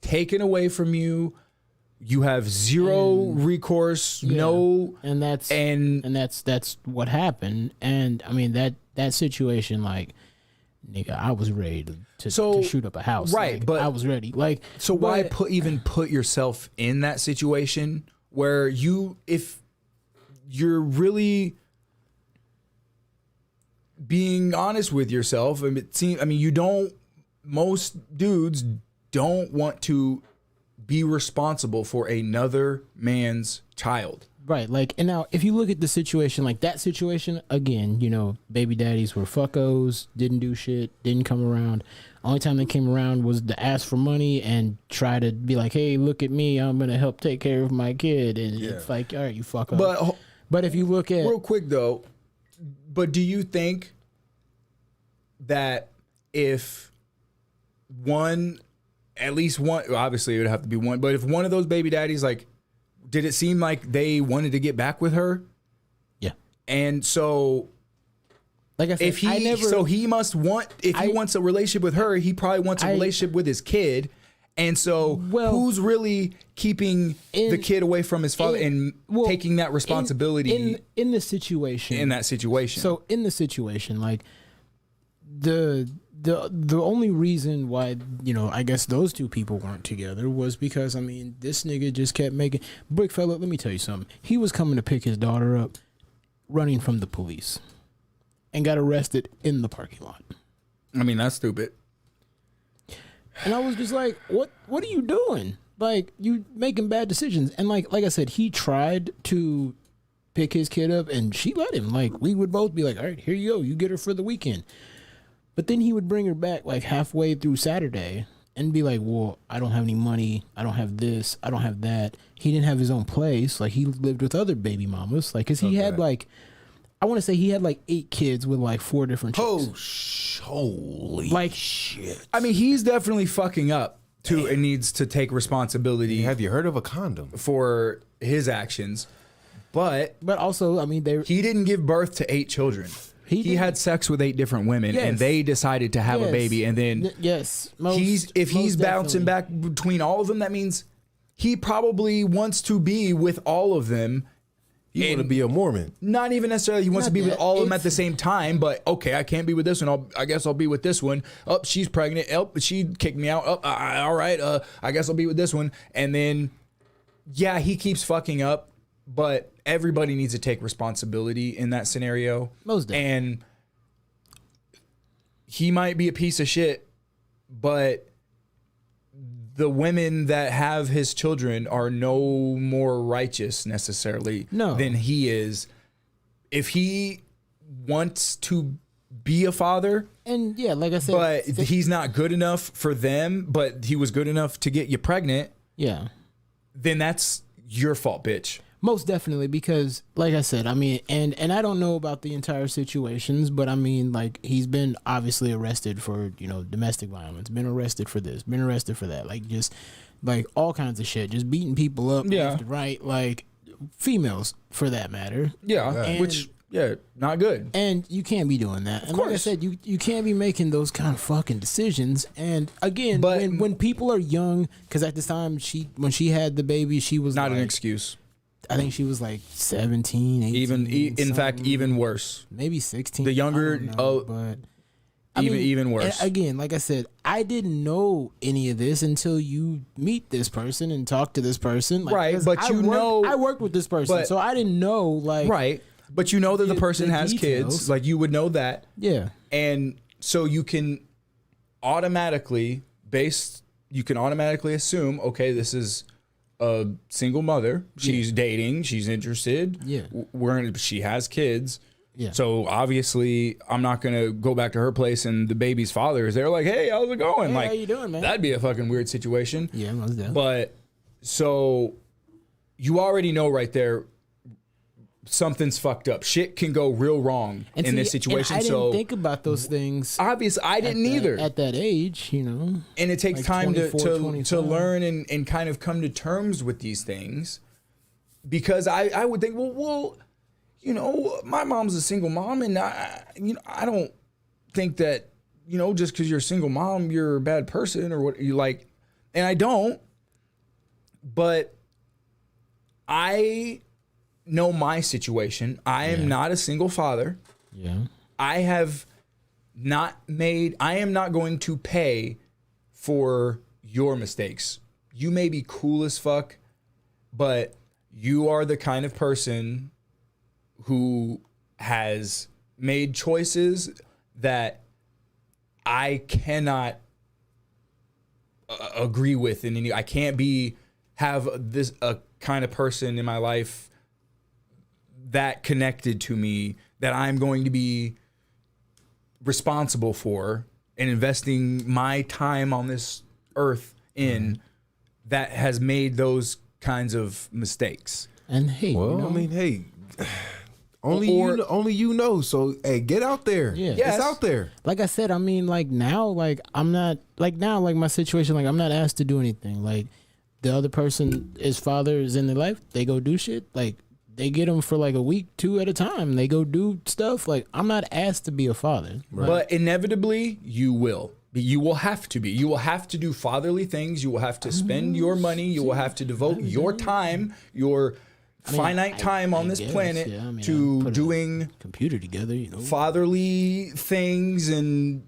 taken away from you. You have zero recourse, no, and that's what happened. And I mean that situation, like, nigga, I was ready to shoot up a house, right? Like, but I was ready, like. So why put yourself in that situation where if you're really being honest with yourself, most dudes don't want to be responsible for another man's child. Right, like, and now if you look at the situation, like that situation, again, you know, baby daddies were fuckos, didn't do shit, didn't come around. Only time they came around was to ask for money and try to be like, hey, look at me, I'm gonna help take care of my kid. And it's like, all right, you fuck up. But if you look at... Real quick, though, but do you think that if at least one, obviously it would have to be one, but if one of those baby daddies, like, did it seem like they wanted to get back with her? Yeah. And so, like I said, he wants a relationship with her, he probably wants a relationship with his kid. And so, who's really keeping the kid away from his father and taking that responsibility in the situation? In that situation. So, in the situation, like the only reason why, you know, I guess those two people weren't together was because, I mean, this nigga just kept making... Brick fella, let me tell you something. He was coming to pick his daughter up, running from the police, and got arrested in the parking lot. I mean, that's stupid. And I was just like, what are you doing? Like, you making bad decisions. And like I said, he tried to pick his kid up, and she let him. Like, we would both be like, all right, here you go. You get her for the weekend. But then he would bring her back like halfway through Saturday and be like, well, I don't have any money. I don't have this. I don't have that. He didn't have his own place. Like, he lived with other baby mamas. Like, because he had like, I want to say he had like 8 kids with like 4 different chicks. Holy like, shit. I mean, he's definitely fucking up too and needs to take responsibility. Have you heard of a condom? For his actions. But also, I mean, he didn't give birth to 8 children. He had sex with 8 different women, and they decided to have a baby. And then if he's bouncing back between all of them, that means he probably wants to be with all of them. You want to be a Mormon? Not even necessarily. He wants to be with all of them at the same time. But okay, I can't be with this one. I guess I'll be with this one. Oh, she's pregnant. Oh, she kicked me out. Oh, all right. I guess I'll be with this one. And then, yeah, he keeps fucking up. But everybody needs to take responsibility in that scenario. Most definitely. And he might be a piece of shit, but the women that have his children are no more righteous necessarily than he is. If he wants to be a father, and yeah, like I said, but he's not good enough for them, but he was good enough to get you pregnant, then that's your fault, bitch. Most definitely, because like I said, I mean, and I don't know about the entire situations, but I mean, like, he's been obviously arrested for, you know, domestic violence, been arrested for this, been arrested for that, like, just like all kinds of shit, just beating people up left and right, like females for that matter. Which not good. And you can't be doing that. And like I said, you can't be making those kind of fucking decisions. And again, but when people are young, because at this time when she had the baby, she was not like, an excuse. I think she was like 17, 18. In fact, even worse. Maybe 16. The younger, but even worse. Again, like I said, I didn't know any of this until you meet this person and talk to this person. Like, right, but I worked with this person, so I didn't know, like... Right, but you know that the person has details. Kids. Like, you would know that. Yeah. And so you can automatically assume, okay, this is a single mother. She's dating. She's interested. Yeah. She has kids. Yeah. So obviously, I'm not gonna go back to her place and the baby's father is there. Like, hey, how's it going? Hey, like, how you doing, man? That'd be a fucking weird situation. Yeah, most definitely. But so you already know right there, something's fucked up. Shit can go real wrong in this situation. I didn't think about those things. Obviously, I didn't either at that age, you know. And it takes like time 24, to learn and kind of come to terms with these things. Because I would think, well, you know, my mom's a single mom, and I don't think that, you know, just because you're a single mom, you're a bad person or what you like. And I don't. But I know my situation. I am not a single father. Yeah. I am not going to pay for your mistakes. You may be cool as fuck, but you are the kind of person who has made choices that I cannot agree with. I can't have a kind of person in my life that connected to me that I'm going to be responsible for and investing my time on this earth in that has made those kinds of mistakes. And hey, Well, you know, I mean, hey, only you know. So hey, get out there. Yeah. Yes. It's out there. like I said, I mean, like now, like I'm not like now, like my situation, like I'm not asked to do anything. Like the other person, his father is in their life. They go do shit. Like they get them for like a week, 2 at a time. They go do stuff. Like I'm not asked to be a father. But inevitably, you will. You will have to be. You will have to do fatherly things. You will have to spend your money. You will have to devote your time, your finite time on this guess, planet yeah. I mean, to put a doing computer together, you know. fatherly things and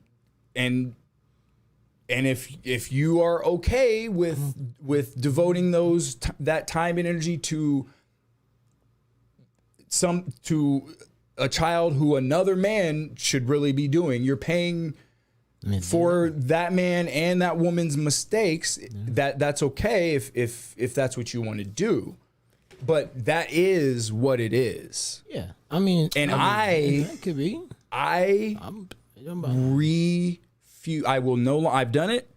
if you are okay with devoting that time and energy to a child who another man should really be doing, you're paying for that man and that woman's mistakes. That's okay if that's what you want to do, but that is what it is. Yeah, I mean, that could be. I refuse. I will no. I've done it.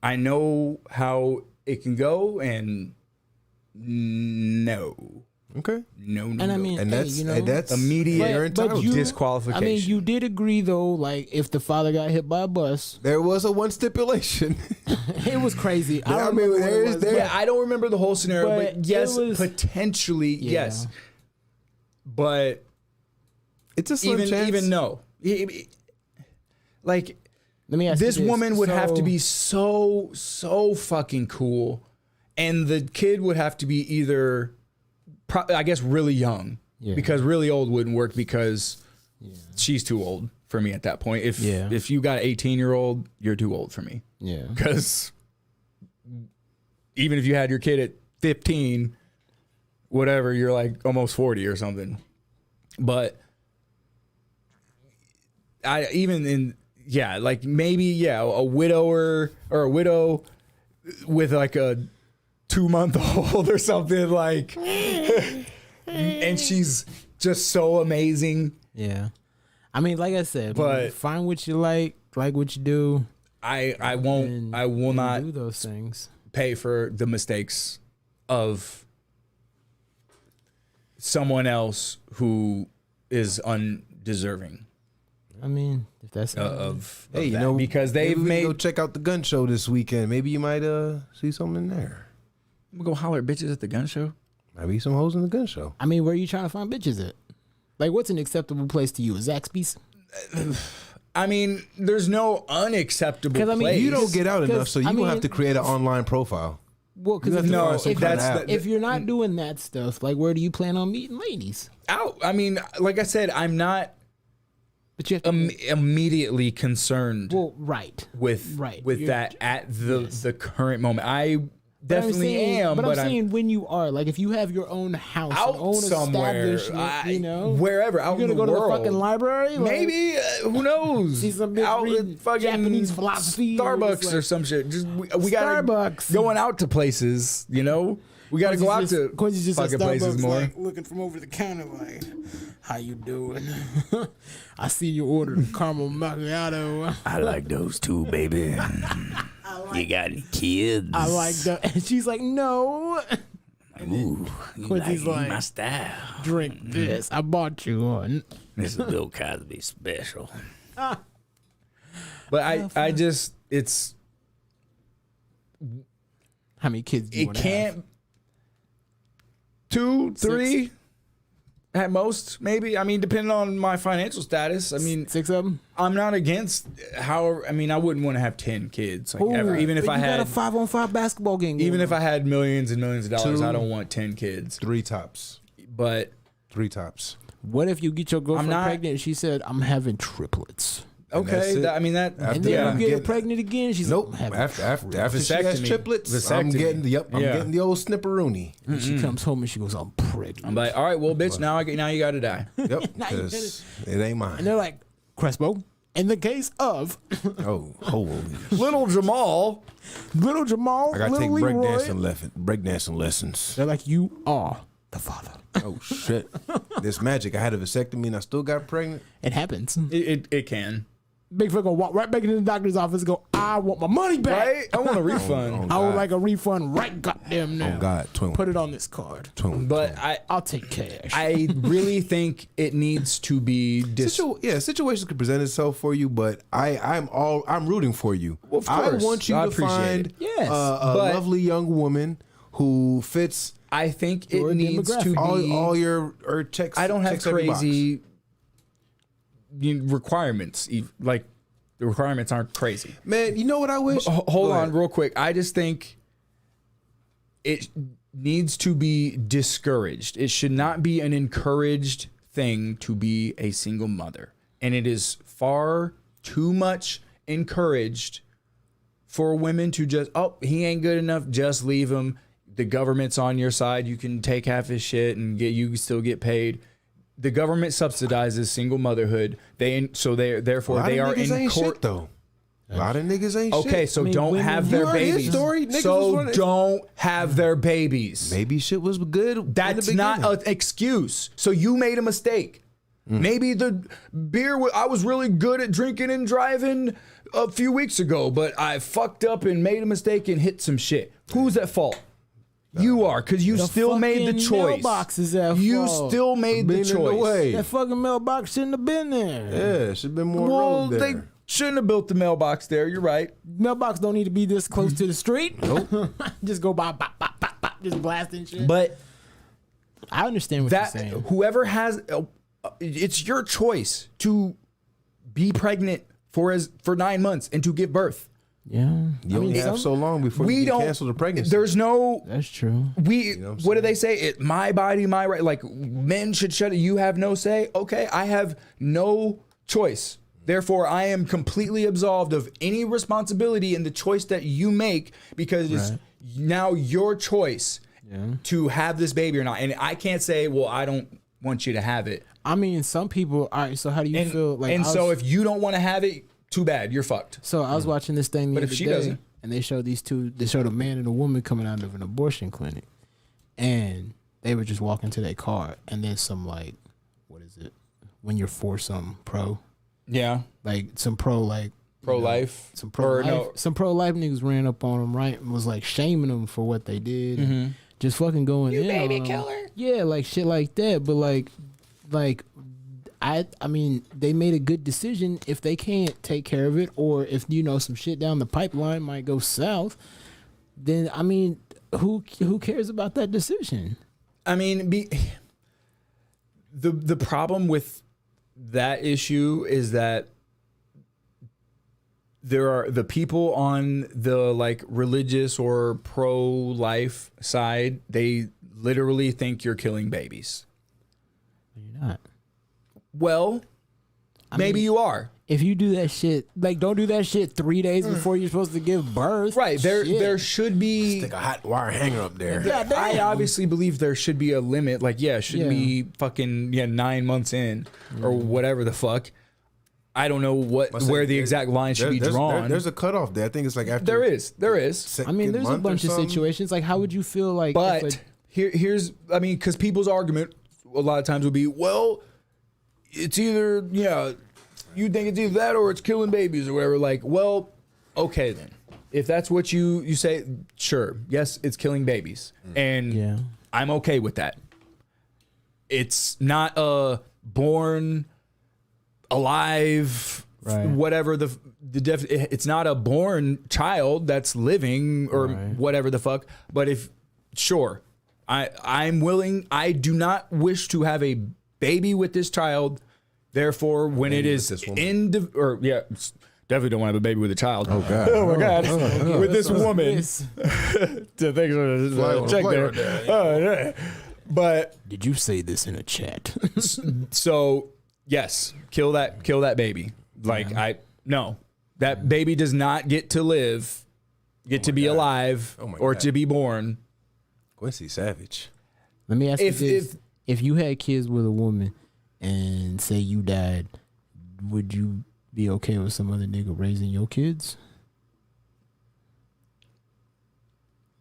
I know how it can go, and no. Okay. No. And I mean, And hey, that's you know, that's immediate you're entitled. disqualification. I mean, you did agree though. Like, if the father got hit by a bus, There was a one stipulation. it was crazy. I don't mean, remember what it there's- was, there- yeah, I don't remember the whole scenario, but But yes, it was- potentially yes. But It's a slim chance. even no. Like Let me ask this you woman would have to So- be so fucking cool, and the kid would have to be either, I guess, really young, because really old wouldn't work because she's too old for me at that point. If you got an 18-year-old, you're too old for me. Yeah. Because even if you had your kid at 15, whatever, you're like almost 40 or something. But like maybe a widower or a widow with like a 2-month-old or something, like, and she's just so amazing. Yeah. I mean, like I said, But- find what you like what you do. I and will not do those things. pay for the mistakes of someone else who is undeserving I mean, if that's of Hey, you that, know, because maybe they've we can made. go check out the gun show this weekend. Maybe you might see something in there. I'm gonna go holler at bitches at the gun show. Might be some hoes in the gun show. I mean, where are you trying to find bitches at? Like, what's an acceptable place to you? Zaxby's? I mean, there's no unacceptable 'Cause, I mean, place. You don't get out enough, so you I gonna have mean- to create an online profile. Well, You because have to No, find some if, kind of that's app. if you're not doing that stuff, like, where do you plan on meeting ladies? out. I mean, like I said, I'm not But you have to. immediately concerned Well, right. with You're- that at the current moment. I But I'm definitely saying- am, But but I'm saying when you are, like, if you have your own house, out your own somewhere, establishment, you know, wherever, out you're in gonna the go world. to the fucking library, like, Maybe who knows? See some bitch out reading at fucking Japanese philosophy or Starbucks just or like- some shit. Just we got Starbucks. going out to places. You know, we got to go out to Quincy's just fucking at places Starbucks, more. like, looking from over the counter, like, how you doing? I see you ordered a caramel macchiato. I like those too, baby. You got any kids? I like that. And she's like, no, Ooh, Quincy's like, style. drink this. I bought you one. This is Bill Cosby special. But I just, it's, How many kids do you it want to have? can't, 2, 3 at most, maybe. I mean, depending on my financial status. I mean, 6 of them? I'm not against I mean, I wouldn't want to have 10 kids, like, ever. Even if I got had, a 5-on-5 basketball game. even if I had millions and millions of dollars, 2, I don't want 10 kids. 3 tops. But 3 tops. What if you get your girlfriend not- pregnant and she said, I'm having triplets? And that's okay, it. I mean that. After And then that, you I'm get her getting- pregnant again. She's Nope. like, I'm having After she has Vasectomy. triplets, I'm Vasectomy. getting I'm Yeah. getting the old snipperoonie. And she comes home and she goes, I'm pregnant. I'm like, all right, well, bitch, now you got to die. Yep, Now you 'cause it ain't And mine. they're like, Crespo, in the case of Oh, holy! Little Jamal. little Jamal, I gotta little take Leroy, breakdancing lessons. they're like, you are the father. Oh shit! This magic. I had a vasectomy and I still got pregnant. It happens. It can. Bigfoot gonna walk right back into the doctor's office and go, I want my money back. Right? I want a refund. I would like a refund right goddamn now. Oh God, twin. Put it on this card. But I'll take cash. I really think it needs to be situations could present itself for you, but I'm rooting for you. Well, of I course. want you I to appreciate find it. Yes. a But- lovely young woman who fits I think Your it needs to be all your checks. I don't have checks every box. crazy requirements. Like the requirements aren't crazy. Man, you know what I wish? Hold on real quick. I just think it needs to be discouraged. It should not be an encouraged thing to be a single mother. And it is far too much encouraged for women to just, oh, he ain't good enough, just leave him. The government's on your side. You can take half his shit and you still get paid. The government subsidizes single motherhood. Therefore they are in court though. A lot of niggas ain't shit. Okay, so don't have you their heard his babies. story? Niggas was So running- don't have their babies. Maybe shit was good. in the That's not beginning. an excuse. So you made a mistake. Maybe the beer, I was really good at drinking and driving a few weeks ago, but I fucked up and made a mistake and hit some shit. Who's at fault? You are, because you The still made the fucking choice. mailbox is at You fault. still made the Being in the choice. way. That fucking mailbox shouldn't have been there. Yeah, should have been more Well, road they there. shouldn't have built the mailbox there. You're right. Mailbox don't need to be this close to the street. Nope. Just go by, bop, bop, bop, bop, just blasting shit. But I understand what that you're saying. whoever has, it's your choice to be pregnant for 9 months and to give birth. Yeah. You only have so long before We you don't can cancel the pregnancy. There's no. That's true. What do they say? My body, my right. Like men should shut it. You have no say. Okay, I have no choice. Therefore, I am completely absolved of any responsibility in the choice that you make because it's now your choice to have this baby or not. And I can't say, well, I don't want you to have it. I mean, some people. All right. So how do you feel? Like, so if you don't want to have it, too bad. You're fucked. So I was watching this thing the But other if she day, doesn't? and they showed they showed a man and a woman coming out of an abortion clinic, and they were just walking to their car, and then some like, what is it? When you're for some pro, Yeah. like some pro like Pro-life. some pro life, no. some pro life niggas ran up on them, right, and was like shaming them for what they did, and just fucking going in baby on 'em. killer. Yeah, like shit like that. But like I mean, they made a good decision. If they can't take care of it, or if some shit down the pipeline might go south, then I mean, who cares about that decision? I mean, the problem with that issue is that there are the people on the like religious or pro-life side, they literally think you're killing babies. You're not. Well, maybe you are. If you do that shit, like don't do that shit 3 days before you're supposed to give birth. Right. There Shit. there should be Stick a hot wire hanger up there. Yeah, damn. I obviously believe there should be a limit. Like, it should be fucking 9 months in or whatever the fuck. I don't know where the exact line should be drawn. There's a cutoff there. I think it's like after. There is. I mean, there's a bunch of situations. Like, how would you feel like? But here's, I mean, because people's argument a lot of times will be, well, it's either, you think it's either that or it's killing babies or whatever. Like, well, okay then. If that's what you say, sure. Yes, it's killing babies. And I'm okay with that. It's not a born alive, whatever it's not a born child that's living or whatever the fuck. But I'm willing. I do not wish to have a baby with this child. Therefore, when it is definitely don't want to have a baby with a child. Oh God! Oh my God! With this woman, check there. But did you say this in a chat? so yes, kill that baby. Like that baby does not get to live, to be alive, or to be born. Quincy Savage. Let me ask you this: if you had kids with a woman and say you died, would you be okay with some other nigga raising your kids?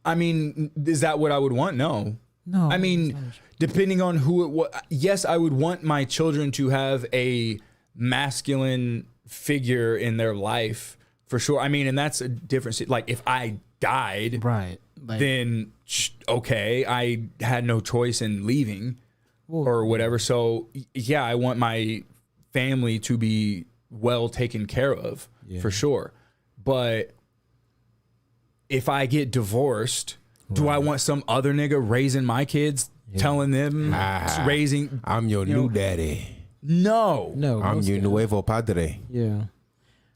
I mean, is that what I would want? No. No, I mean, depending on who it was, yes, I would want my children to have a masculine figure in their life for sure. I mean, and that's a different. Like, if I died, right, like, then okay, I had no choice in leaving or whatever. So yeah, I want my family to be well taken care of for sure. But if I get divorced, do I want some other nigga raising my kids, telling them raising? I'm your new daddy. No, I'm your nuevo padre. Yeah.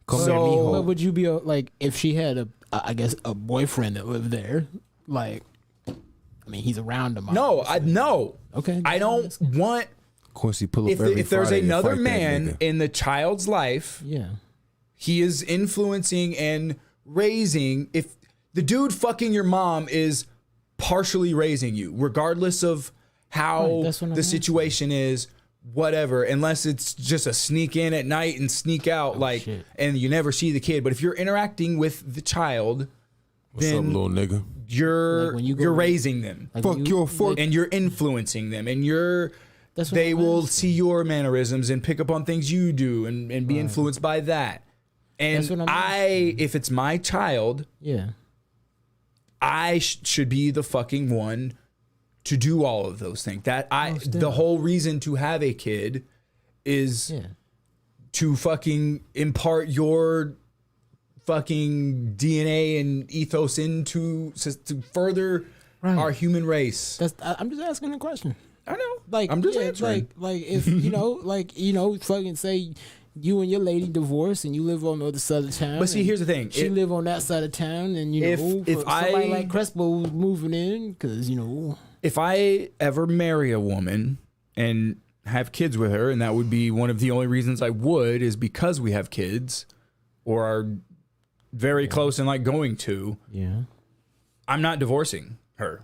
Come So- here, mijo. But would you be like if she had I guess a boyfriend that lived there? Like, I mean, he's around them. no, no. Okay. I don't want. Quincy pull up every If there's Friday to another fight that man nigga. in the child's life, Yeah. he is influencing and raising. If the dude fucking your mom is partially raising you, regardless of how Right, that's what I'm the asking. situation is, whatever, unless it's just a sneak in at night and sneak out, shit. and you never see the kid. But if you're interacting with the child, What's up, then little nigga? you're Like when you go you're to- raising them. Like Fuck your fork. And you're influencing them, and That's what they I'm will asking. see your mannerisms and pick up on things you do and be influenced by that. That's what And I'm if it's my child, Yeah. I should be the fucking one to do all of those things. That Most the whole reason to have a kid is Yeah. to fucking impart your fucking DNA and ethos into to further Right. our human race. I'm just asking a question. I know. Like, I'm just yeah, answering. like if fucking say you and your lady divorce and you live on the other side of town. But see, and here's the thing. She live on that side of town, and If somebody I- like Crespo was moving in because If I ever marry a woman and have kids with her, and that would be one of the only reasons I would, is because we have kids or are very close and like going to, yeah. I'm not divorcing her.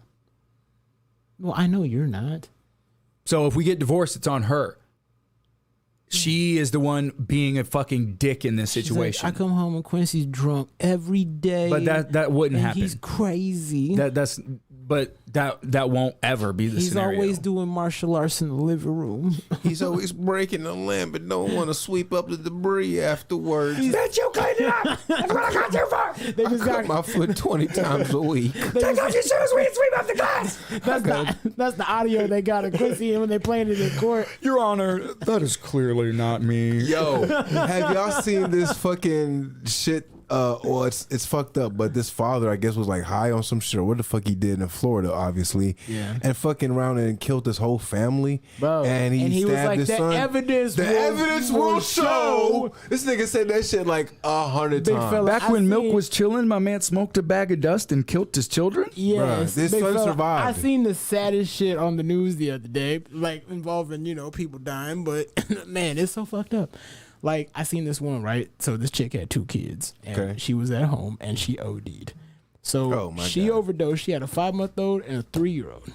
Well, I know you're not. So if we get divorced, it's on her. She is the one being a fucking dick in this She's situation. like, I come home and Quincy's drunk every day. But that wouldn't and happen. He's crazy. But that won't ever be the He's scenario. always doing martial arts in the living room. He's always breaking the lamp but don't want to sweep up the debris afterwards. Bitch, you cleaned it up. That's what I got you for. They I just cut got my foot 20 times a week. Take off your shoes. We can sweep up the glass. that's the audio they got of Quincy when they playing it in court. Your Honor, that is clearly not me. Yo, have y'all seen this fucking shit? Well, it's fucked up, but this father, I guess, was like high on some shit or what the fuck he did in Florida, obviously. Yeah. And fucking around and killed his whole family. Bro, And he was stabbed like, his the son. evidence The evidence will show. This nigga said that shit like 100 Big times. fella. Back I when Milk seen- was chilling, my man smoked a bag of dust and killed his children. Yes, Bruh, this big son fella. survived. I seen the saddest shit on the news the other day, like involving people dying. But man, it's so fucked up. Like I seen this one, right? So this chick had 2 kids, and Okay. she was at home and she OD'd. So Oh, my she God. overdosed. She had a 5-month-old and a 3-year-old.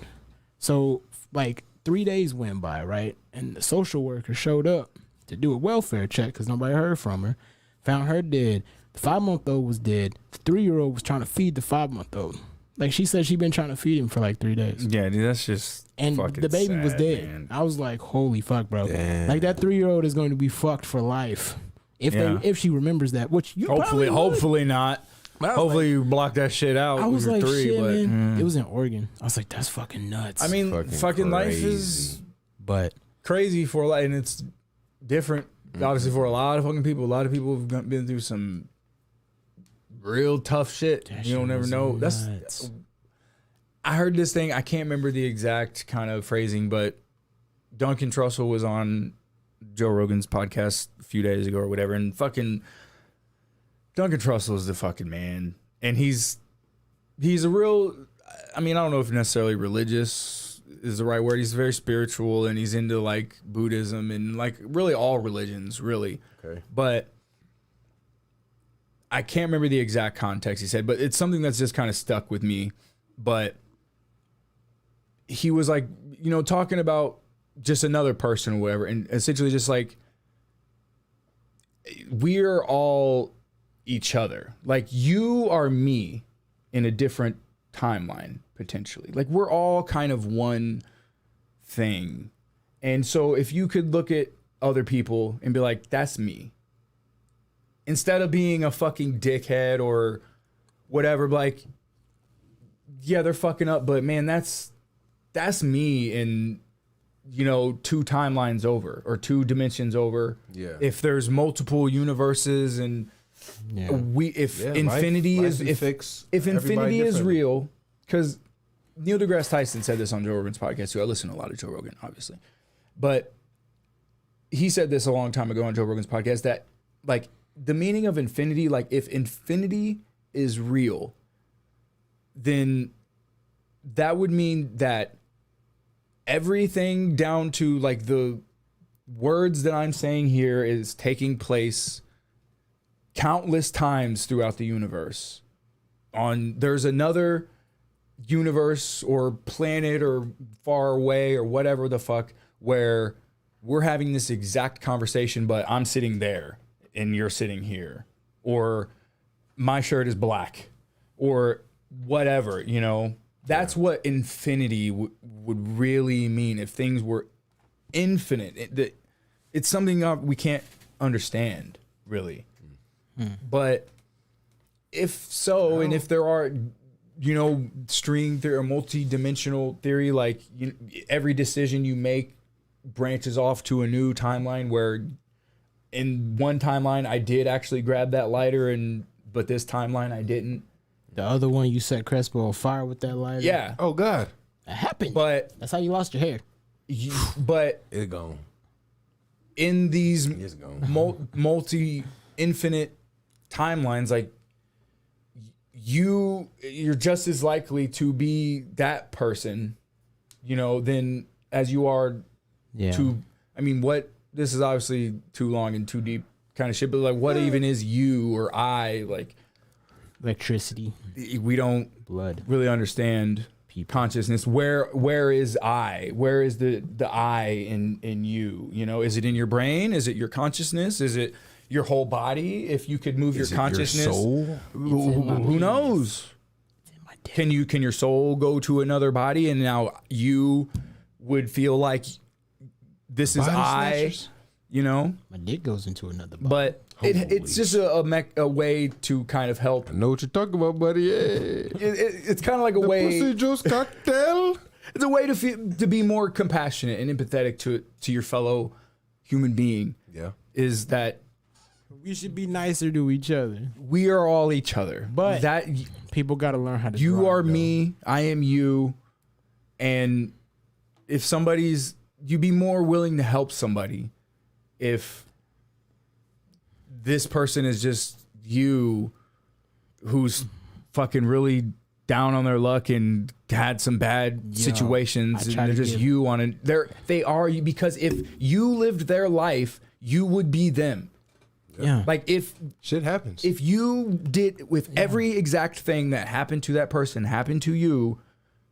So like 3 days went by, right? And the social worker showed up to do a welfare check because nobody heard from her. Found her dead. The 5-month-old was dead. The 3-year-old was trying to feed the 5-month-old. Like she said, she'd been trying to feed him for like 3 days, Yeah, dude, that's just and fucking the baby was sad, dead. man. I was like, "Holy fuck, bro!" Damn. Like that 3-year-old is going to be fucked for life Yeah. if she remembers that. Which you probably would. Hopefully not. But I was Hopefully you block that shit out. I when was you're like, 3, "Shit, but man!" It was in Oregon. I was like, "That's fucking nuts." I mean, fucking life crazy. is but crazy for a lot, and it's different, obviously, for a lot of fucking people. A lot of people have been through some real tough shit. that You shit don't ever was know. nuts. I heard this thing. I can't remember the exact kind of phrasing, but Duncan Trussell was on Joe Rogan's podcast a few days ago or whatever, and fucking Duncan Trussell is the fucking man, and he's a real. I mean, I don't know if necessarily religious is the right word. He's very spiritual, and he's into like Buddhism and like really all religions, really. Okay. But I can't remember the exact context he said, but it's something that's just kind of stuck with me. But he was like, talking about just another person or whatever, and essentially just like, we're all each other. Like, you are me in a different timeline potentially. Like we're all kind of one thing. And so if you could look at other people and be like, that's me. Instead of being a fucking dickhead or whatever, like, yeah, they're fucking up, but man, that's me in, 2 timelines over or 2 dimensions over. Yeah. If there's multiple universes and infinity if infinity is real, because Neil deGrasse Tyson said this on Joe Rogan's podcast too. I listen to a lot of Joe Rogan, obviously, but he said this a long time ago on Joe Rogan's podcast that like the meaning of infinity, like if infinity is real, then that would mean that everything down to like the words that I'm saying here is taking place countless times throughout the universe. There's another universe or planet or far away or whatever the fuck where we're having this exact conversation, but I'm sitting there and you're sitting here, or my shirt is black or whatever, that's what infinity would really mean. If things were infinite, it's something we can't understand really. But if so, and if there are, string theory or multi-dimensional theory, like every decision you make branches off to a new timeline where in one timeline I did actually grab that lighter but this timeline I didn't. The other one you set Crespo on fire with that lighter. Yeah. Oh God. That happened. But that's how you lost your hair. But it's gone. In these it's gone. infinite timelines, like you're just as likely to be that person, than as you are to, this is obviously too long and too deep kind of shit, but like what even is you or I? Like electricity. We don't blood really understand consciousness. Where is I? Where is the I in you? Is it in your brain? Is it your consciousness? Is it your whole body? If you could move your consciousness, your soul? Who knows? Can your soul go to another body and now you would feel like this is I? My dick goes into another body. But it's just a way to kind of help. I know what you're talking about, buddy. Yeah. It's kind of like a way. Pussy juice cocktail. It's a way to be more compassionate and empathetic to your fellow human being. Yeah. Is that we should be nicer to each other. We are all each other. But that people got to learn how to. You are me. I am you. And if you'd be more willing to help somebody if this person is just you who's fucking really down on their luck and had some bad situations and they're just you on it. They are you because if you lived their life, you would be them. Yeah. Like if shit happens. If you did with every exact thing that happened to that person happened to you,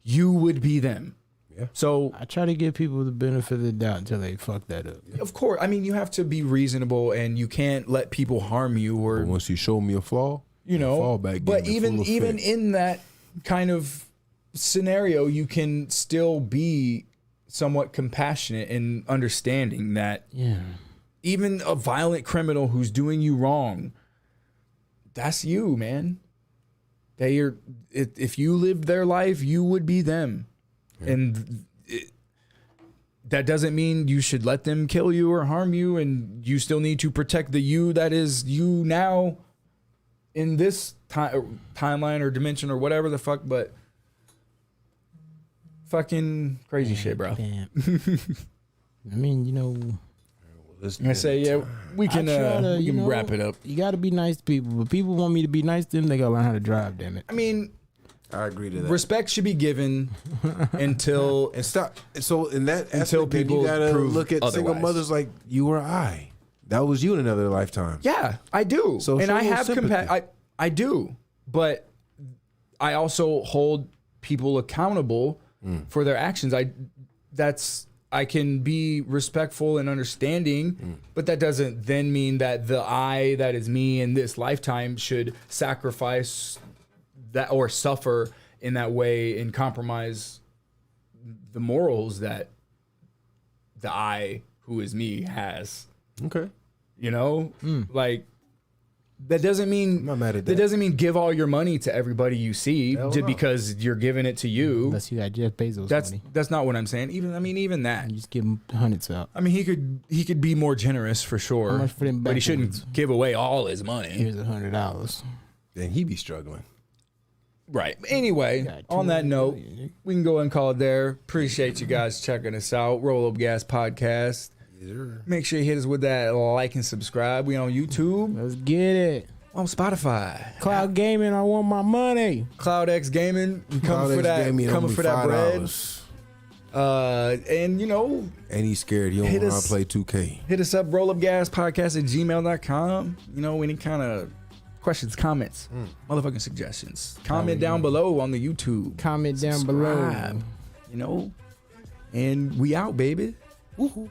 you would be them. Yeah. So I try to give people the benefit of the doubt until they fuck that up. Of course. You have to be reasonable and you can't let people harm you or but once you show me a flaw, fall back. But even in that kind of scenario, you can still be somewhat compassionate and understanding that even a violent criminal who's doing you wrong, that's you, man. If you lived their life, you would be them. And that doesn't mean you should let them kill you or harm you, and you still need to protect the you that is you now in this timeline or dimension or whatever the fuck, but fucking crazy shit, bro. I say, we can wrap it up. You got to be nice to people, but people want me to be nice to them, they got to learn how to drive, damn it. I agree to that. Respect should be given until So in that until aspect, people you gotta look at otherwise. single mothers like you or I. That was you in another lifetime. Yeah, I do. So and I have sympathy. I do, but I also hold people accountable for their actions. I can be respectful and understanding, but that doesn't then mean that the I that is me in this lifetime should sacrifice that or suffer in that way and compromise the morals that the I who is me has. Okay. You know, like that doesn't mean I'm not mad at that that. doesn't mean give all your money to everybody you see Hell just no. because you're giving it to you. Unless you got Jeff Bezos money. That's not what I'm saying. Even that. You just give him hundreds out. I mean, he could be more generous for sure, How much for them but he backwoods? shouldn't give away all his money. Here's $100. Then he be struggling. Right. Anyway, Got on that 2 note, million. we can go and call it there. Appreciate you guys checking us out. Roll Up Gas Podcast. Make sure you hit us with that like and subscribe. We on YouTube, Let's get it. on Spotify, Cloud Gaming, I want my money. Cloud X Gaming. We coming for that. Coming for that bread. And you know, And he's scared. He don't Hit want us. to play 2K. hit us up, rollupgaspodcast@gmail.com. You know, any kind of questions, comments, motherfucking suggestions. Comment down below on the YouTube. Comment down below. Subscribe, you know, and we out, baby. Woohoo.